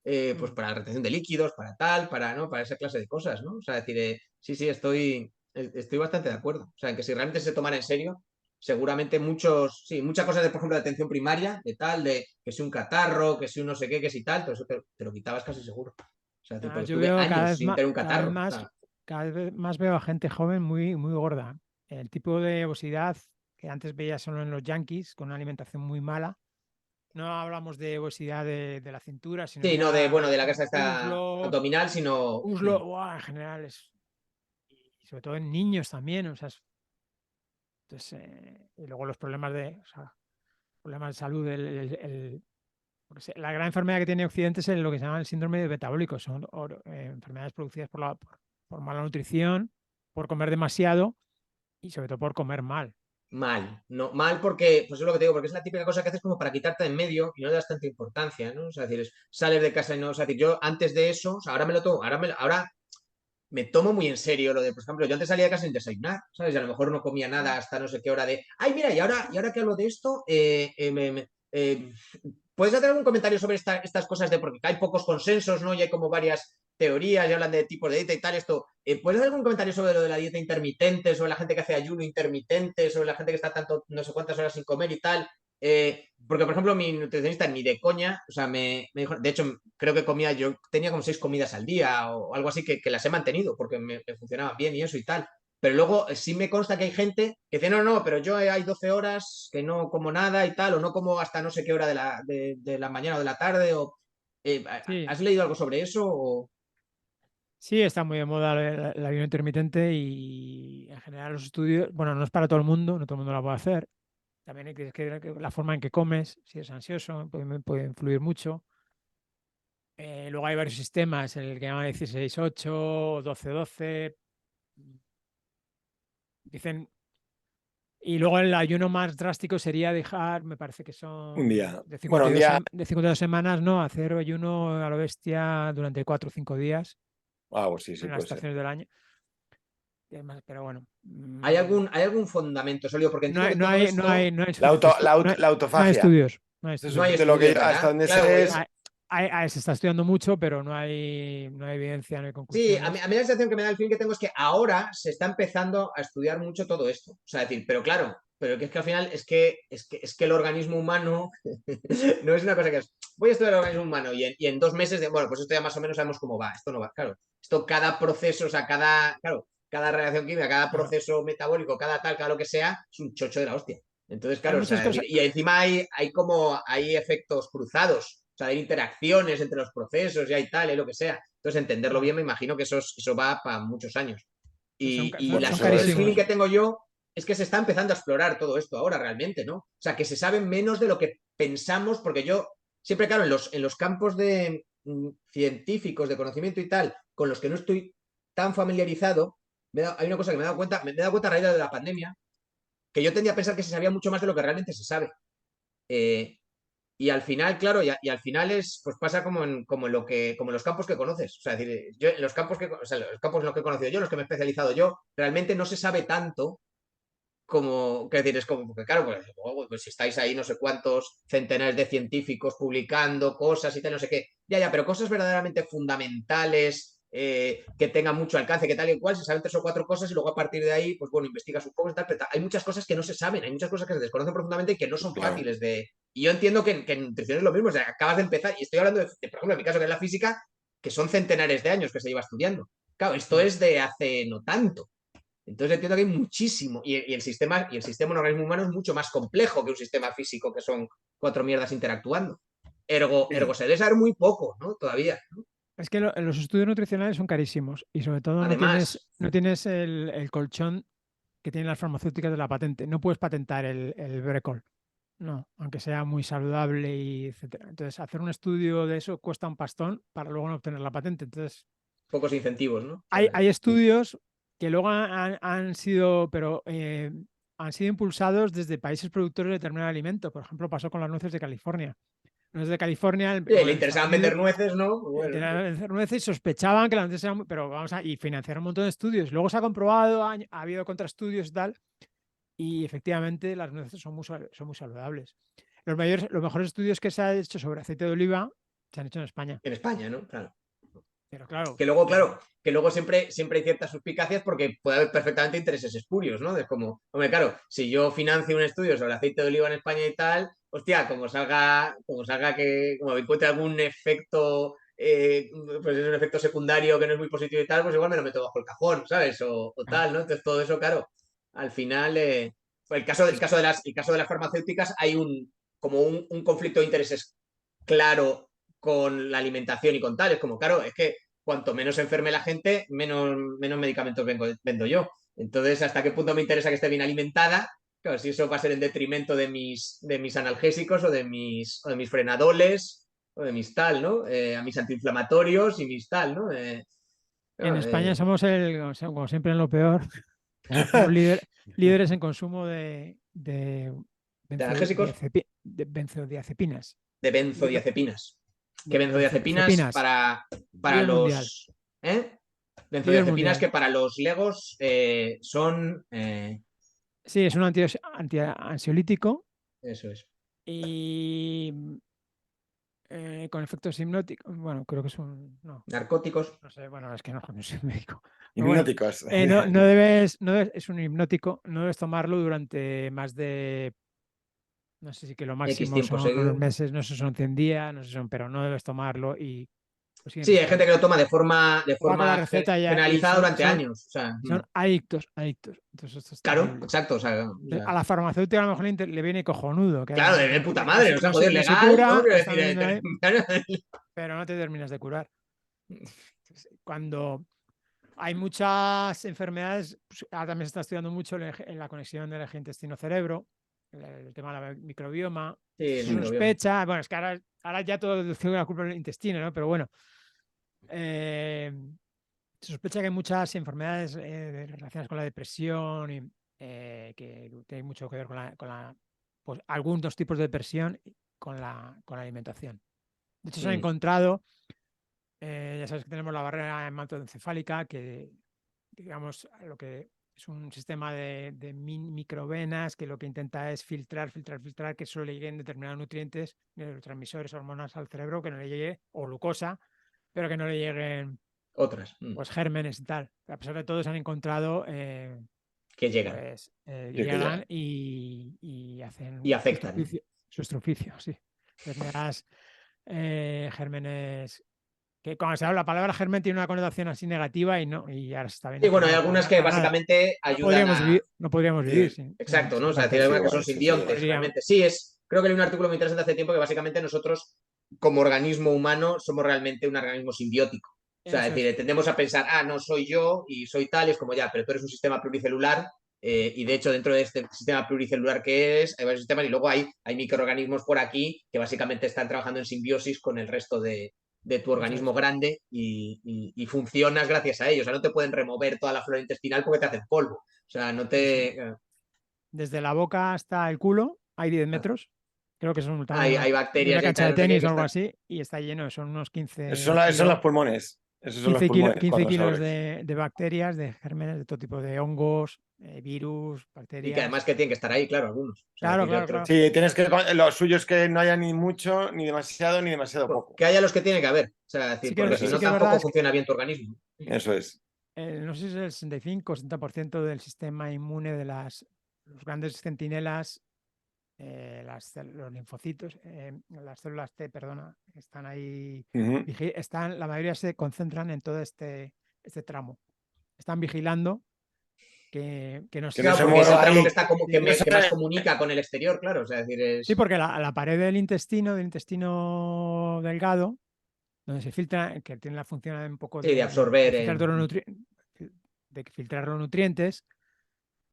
pues para la retención de líquidos, para tal, para, ¿no? Para esa clase de cosas, ¿no? O sea, decir, sí, estoy bastante de acuerdo. O sea, que si realmente se tomara en serio, seguramente muchas cosas de, por ejemplo, de atención primaria, de tal, de que si un catarro, que si un no sé qué, que si tal, todo eso te lo quitabas casi seguro. O sea, porque Yo estuve veo años sin tener un catarro. O sea, cada vez más veo a gente joven muy, muy gorda. El tipo de obesidad que antes veía solo en los yankees, con una alimentación muy mala. No hablamos de obesidad de la cintura, sino sí, no de, ya bueno, de la casa está muslos, abdominal, sino ¡buah! En general y sobre todo en niños también, o sea, entonces, y luego los problemas o sea, problemas de salud, porque la gran enfermedad que tiene Occidente es lo que se llama el síndrome metabólico, son enfermedades producidas por mala nutrición, por comer demasiado y sobre todo por comer mal. mal. No, mal porque, pues es lo que te digo, porque es la típica cosa que haces como para quitarte de en medio y no le das tanta importancia, ¿no? O sea, es decir, sales de casa y no, o sea, decir, yo antes de eso, o sea, ahora me lo tomo, ahora me tomo muy en serio lo de, por ejemplo, yo antes salía de casa sin desayunar, ¿sabes? Y a lo mejor no comía nada hasta no sé qué hora de, ay, mira, y ahora que hablo de esto, ¿puedes hacer algún comentario sobre estas cosas de, porque hay pocos consensos, ¿no? Y hay como varias teorías y hablan de tipos de dieta y tal, esto, ¿puedes hacer algún comentario sobre lo de la dieta intermitente, sobre la gente que hace ayuno intermitente, sobre la gente que está tanto, no sé cuántas horas sin comer y tal? Porque, por ejemplo, mi nutricionista ni de coña, o sea, me dijo, de hecho, creo que yo tenía como 6 comidas al día o algo así que las he mantenido porque me funcionaban bien y eso y tal. Pero luego sí me consta que hay gente que dice, no, no, pero yo hay 12 horas que no como nada y tal, o no como hasta no sé qué hora de la mañana o de la tarde, o Sí, ¿has leído algo sobre eso? sí, está muy de moda el ayuno intermitente y en general los estudios, bueno, no es para todo el mundo, no todo el mundo lo puede hacer. También hay que la forma en que comes, si es ansioso, puede influir mucho. Luego hay varios sistemas, el que llaman 16-8, 12-12. Dicen, y luego el ayuno más drástico sería dejar, me parece que Un son día. de Bueno, un 52, día. de 52 semanas, ¿no? Hacer ayuno a lo bestia durante 4 o 5 días Ah, pues sí, sí, en las puede ser. estaciones del año. Pero bueno, ¿Hay algún fundamento sólido? Porque entiendo que todo esto no hay suficientes La no hay autofagia. estudios. No hay no estudios. hay De lo que estudios, hasta ¿verdad? donde Claro, sé porque es. Se está estudiando mucho, pero no hay evidencia, no hay sí, a conclusiones. mí la sensación que me da el film que tengo es que ahora se está empezando a estudiar mucho todo esto. O sea, decir, pero claro, pero que es que al final es que el organismo humano no es una cosa que es, voy a estudiar el organismo humano y en 2 meses bueno, pues esto ya más o menos sabemos cómo va. Esto no va, claro. Esto cada proceso, o sea, cada reacción química, cada Claro. proceso metabólico, cada tal, cada lo que sea, es un chocho de la hostia. Entonces, Hay claro, o muchas sea, cosas. y encima hay efectos cruzados, o sea, hay interacciones entre los procesos y hay tal, y lo que sea. Entonces, entenderlo Claro, bien, me imagino que eso va para muchos años. Y Bueno, la son eso sensación, el feeling carísimos. que tengo yo es que se está empezando a explorar todo esto ahora realmente, ¿no? O sea, que se sabe menos de lo que pensamos, porque yo siempre, claro, en los campos de científicos, de conocimiento y tal, con los que no estoy tan familiarizado, hay una cosa que me he dado cuenta a raíz de la pandemia, que yo tendía a pensar que se sabía mucho más de lo que realmente se sabe. Eh, y al final, claro, y al final pues pasa como en los campos que conoces. O sea, es decir, yo en los campos o sea, los campos en los que he conocido yo, los que me he especializado yo, realmente no se sabe tanto como, que decir, es como, porque claro, pues si estáis ahí no sé cuántos centenares de científicos publicando cosas y tal, no sé qué, ya, pero cosas verdaderamente fundamentales, que tengan mucho alcance, que tal y cual, se saben 3 o 4 cosas y luego a partir de ahí, pues bueno, investigas un poco y tal, pero hay muchas cosas que no se saben, hay muchas cosas que se desconocen profundamente y que no son Claro. fáciles de... Y yo entiendo que en nutrición es lo mismo, o sea, acabas de empezar, y estoy hablando por ejemplo, en mi caso que es la física, que son centenares de años que se lleva estudiando. Claro, esto es de hace no tanto. Entonces entiendo que hay muchísimo. Y el sistema en un organismo humano es mucho más complejo que un sistema físico, que son 4 mierdas interactuando. Ergo Sí. se debe saber muy poco, ¿no? Todavía, ¿no? Es que los estudios nutricionales son carísimos y sobre todo Además, no tienes el colchón que tienen las farmacéuticas de la patente. No puedes patentar el Brecol, no, aunque sea muy saludable y etcétera. Entonces, hacer un estudio de eso cuesta un pastón para luego no obtener la patente. Entonces, pocos incentivos, ¿no? O hay sea, estudios que luego han sido impulsados desde países productores de determinado alimento. Por ejemplo, pasó con las nueces de California. Nueces de California, le bueno, en Estados interesaban Unidos, vender nueces, ¿no? Bueno, nueces sospechaban que las nueces eran, pero y financiaron un montón de estudios. Luego se ha comprobado, ha habido contraestudios y tal, y efectivamente las nueces son muy saludables. Los mejores estudios que se ha hecho sobre aceite de oliva Se han hecho en España. En España, ¿no? Claro. Pero claro. Que luego, claro, que luego siempre hay ciertas suspicacias porque puede haber perfectamente intereses espurios, ¿no? Es como, hombre, claro, si yo financio un estudio sobre aceite de oliva en España y tal, hostia, como salga como encuentre algún efecto, pues es un efecto secundario que no es muy positivo y tal, pues igual me lo meto bajo el cajón, ¿sabes? O tal, ¿no? Entonces todo eso, claro, al final, el caso de las farmacéuticas hay un conflicto de intereses claro con la alimentación y con tal. Es como, claro, es que cuanto menos enferme la gente, menos medicamentos vendo yo. Entonces, ¿hasta qué punto me interesa que esté bien alimentada? Claro, si eso va a ser en detrimento de mis analgésicos o de mis frenadoles o de mis tal, ¿no? A mis antiinflamatorios y mis tal, ¿no? En Claro, España somos como siempre en lo peor, somos líderes en consumo de analgésicos benzodiazepinas. de benzodiazepinas. ¿Qué benzodiazepinas Benzodiazepinas. para Líder mundial. los... ¿Eh? Líder Benzodiazepinas que mundial. para los legos son... Sí, es un ansiolítico Eso es. y con efectos hipnóticos. Bueno, creo que es un... No, Narcóticos. no sé, bueno, es que no soy médico. Hipnóticos. Bueno, no debes, es un hipnótico, no debes tomarlo durante más de... No sé si que lo X máximo tiempo son unos seguido. meses, no sé si son 100 días, no sé si son, pero no debes tomarlo y... Pues Sí, hay gente que lo toma de forma va con la receta ya y generalizada durante años. O sea, son adictos. Entonces esto es claro, terrible. exacto. A la farmacéutica a lo mejor le viene cojonudo. Que claro, de puta madre, o sea, joder, no se legal, ¿no? cura, Quiero está decir, vendiendo ahí, pero no te terminas de curar. Cuando hay muchas enfermedades, pues, ahora también se está estudiando mucho en la conexión del eje intestino-cerebro, el tema del microbioma. sí, el Se microbioma. sospecha, bueno, es que ahora ya todo tiene la culpa del intestino, ¿no? Pero bueno, se sospecha que hay muchas enfermedades relacionadas con la depresión y que tienen mucho que ver con pues, algunos tipos de depresión con la alimentación. De hecho, se ha encontrado, ya sabes que tenemos la barrera hematoencefálica, que digamos lo que es un sistema de microvenas que lo que intenta es filtrar, que solo le lleguen determinados nutrientes, neurotransmisores, hormonas al cerebro, que no le llegue, o glucosa, pero que no le lleguen otras. Pues gérmenes y tal. A pesar de todo, se han encontrado Que llegan. pues llegan. y hacen Y afectan. su estroficio, sí. Determinadas gérmenes que cuando se habla la palabra germen tiene una connotación así negativa y ahora se está viendo Y bueno, que hay no, algunas para que nada. básicamente ayudan No podríamos vivir sin Exacto, ¿no? O sea, Bastante hay algunas que igual, son sí, simbiontes, sí. realmente. Sí, creo que leí un artículo muy interesante hace tiempo que básicamente nosotros, como organismo humano, somos realmente un organismo simbiótico. O sea, es decir, tendemos a pensar, no soy yo y soy tal, y es como ya, pero tú eres un sistema pluricelular y de hecho dentro de este sistema pluricelular que es, hay varios sistemas y luego hay microorganismos por aquí que básicamente están trabajando en simbiosis con el resto de tu organismo grande y funcionas gracias a ellos. O sea, no te pueden remover toda la flora intestinal porque te hacen polvo. O sea, no te... Desde la boca hasta el culo hay 10 metros. Creo que son un tamaño Hay de una bacterias y cancha tal, de no sé qué, tenis que o algo están... así y está lleno, son unos 15 Esos son los kilos. pulmones. Esos son los pulmones. 15 kilos de... de bacterias, de gérmenes, de todo tipo de hongos, virus, Y que bacterias. además que tienen que estar ahí, claro, algunos. O sea, Claro. Sí, tienes que. Lo suyo es que no haya ni mucho, ni demasiado poco. Que haya los que tiene que haber. O sea, decir, porque si no sí que es verdad tampoco funciona bien tu organismo. Eso es. No sé si es el 65 o 70% del sistema inmune de los grandes centinelas, los linfocitos, las células T, perdona, están ahí. La mayoría se concentran en todo este tramo. Están vigilando que no se... Claro, se porque es el mueva tramo ahí. que está como que más comunica con el exterior, claro. O sea, decir, Sí, porque la pared del intestino delgado, donde se filtra, que tiene la función un poco sí, de absorber. de filtrar los nutrientes,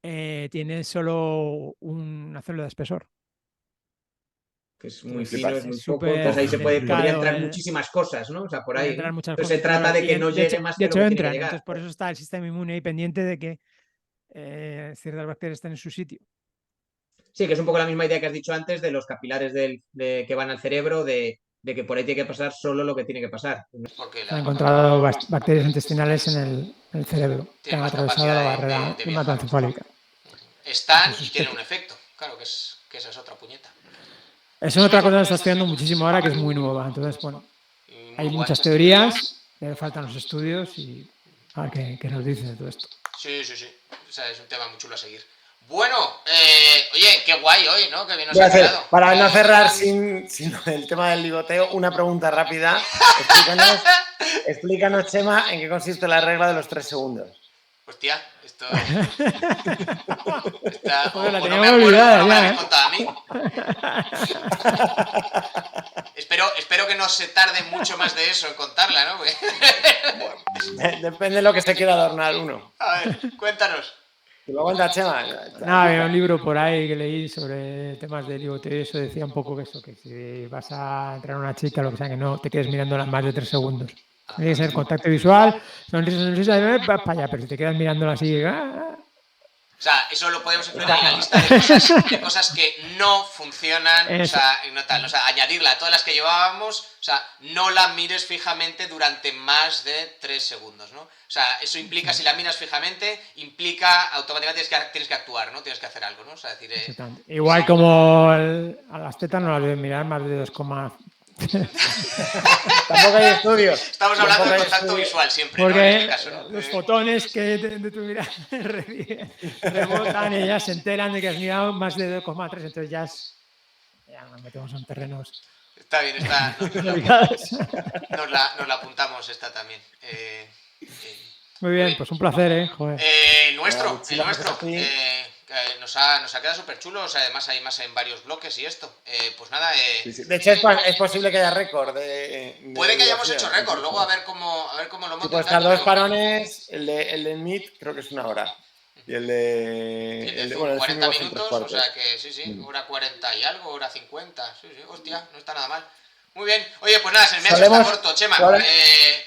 tiene solo una célula de espesor. Que es muy Entonces, fino, es es muy poco. Entonces ahí súper podría delicado. entrar muchísimas cosas, ¿no? O sea, por Pueden ahí, ¿no? entrar muchas Entonces se cosas, claro, trata de y que no llegue más de que lo hecho que tiene que entran. llegar. Entonces, por eso está el sistema inmune ahí pendiente de que ciertas bacterias estén en su sitio. Sí, que es un poco la misma idea que has dicho antes de los capilares que van al cerebro, de que por ahí tiene que pasar solo lo que tiene que pasar. Se han encontrado bacterias intestinales en el cerebro que han atravesado la barrera hematoencefálica. Están y tienen un efecto. Claro que esa es otra puñeta. Eso es otra cosa que está estudiando muchísimo ahora, que es muy nueva. Entonces, bueno, hay muchas teorías, le faltan los estudios y a ver qué nos dice de todo esto. Sí. O sea, es un tema muy chulo a seguir. Bueno, oye, qué guay hoy, ¿no? Qué bien nos Voy a ha hacer, quedado. para no cerrar sin el tema del ligoteo, una pregunta rápida. Explícanos, Chema, en qué consiste la regla de los 3 segundos. Hostia, esto está, Joder, la o no tenía me acuerdo, olvidada no me la ya, habéis contado a mí. Espero que no se tarde mucho más de eso en contarla, ¿no? Depende de lo que se quiera adornar uno. A ver, cuéntanos. ¿Te lo cuenta, Chema? Nada, había un libro por ahí que leí sobre temas de ligoteo y eso decía un poco que eso, que si vas a entrar a una chica, lo que sea, que no te quedes mirándola más de 3 segundos. Tiene que ser contacto visual, sonrisa, para allá, pero si te quedas mirándola así... O sea, eso lo podemos incluir en la lista de cosas que no funcionan, o sea, añadirla a todas las que llevábamos, o sea, no la mires fijamente durante más de 3 segundos, ¿no? O sea, eso implica, si la miras fijamente, implica automáticamente tienes que actuar, ¿no? Tienes que hacer algo, ¿no? O sea, decir... Igual sí. Como a las tetas no las debes mirar más de 2, Tampoco hay estudios. Estamos hablando de contacto visual siempre, porque ¿no? En este caso, ¿no? los fotones que de tu mirada rebotan y ya se enteran de que has mirado más de 2,3, entonces ya nos metemos en terrenos. Está bien, nos la apuntamos esta también. Muy bien, pues un placer, joder. El nuestro. Nos ha quedado súper chulo, o sea, además hay más en varios bloques y esto. Pues nada. Sí. De hecho, es posible que haya récord. Puede que hayamos hecho récord, luego a ver cómo lo montan. Puede estar 2 parones, el de Meet creo que es 1 hora. Y el de bueno, 40 minutos, o sea que sí, hora 40 y algo, hora 50. Sí, hostia, no está nada mal. Muy bien. Oye, pues nada, se me ha hecho está corto, Chema.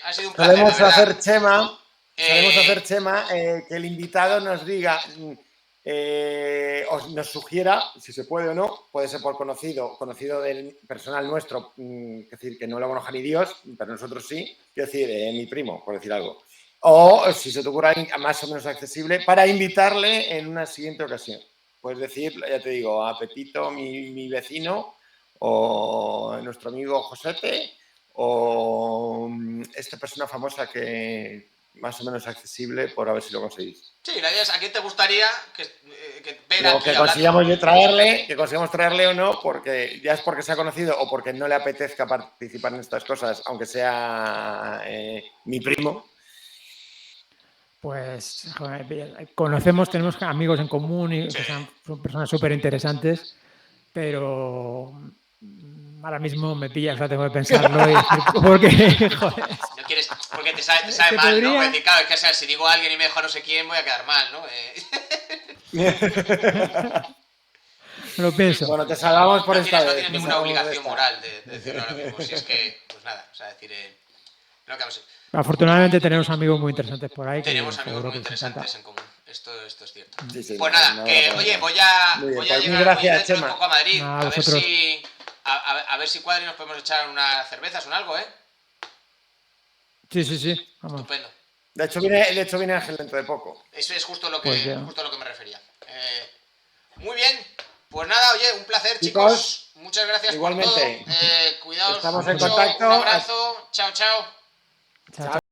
Ha sido un placer. Solemos hacer, Chema, que el invitado nos diga, o nos sugiera, si se puede o no, puede ser por conocido del personal nuestro, es decir, que no lo conoja ni Dios, pero nosotros sí, quiero decir, mi primo, por decir algo. O si se te ocurre alguien más o menos accesible, para invitarle en una siguiente ocasión. Puedes decir, ya te digo, a Pepito, mi vecino, o nuestro amigo Josete, o esta persona famosa que más o menos accesible, por a ver si lo conseguís. Sí, la idea es, ¿a quién te gustaría que ver o aquí que consigamos traerle o no, porque ya es porque sea conocido o porque no le apetezca participar en estas cosas, aunque sea mi primo. Pues joder, tenemos amigos en común y que son personas súper interesantes, pero ahora mismo me pillas, o sea, tengo que pensarlo y decir, porque, joder. No quieres, porque te sabe mal, podría... ¿no? Porque, claro, es que si digo a alguien y me dejo no sé quién, voy a quedar mal, ¿no? Me lo pienso. Bueno, te salvamos por esta vez. No tienes ninguna obligación moral de decirlo ahora mismo. Si es que, pues nada, o sea, decir, no que vamos. Afortunadamente tenemos amigos muy interesantes por ahí. Tenemos amigos muy interesantes en común. Esto es cierto. Sí, pues nada, oye, voy a llegar un poco a Madrid. A ver si Cuadri nos podemos echar unas cervezas o algo, ¿eh? Sí. Vamos. Estupendo. De hecho viene Ángel dentro de poco. Eso es justo lo que me refería. Muy bien. Pues nada, oye, un placer, chicos. Muchas gracias igualmente. por todo. Cuidaos. Estamos en contacto. Un abrazo. Chao. Chao.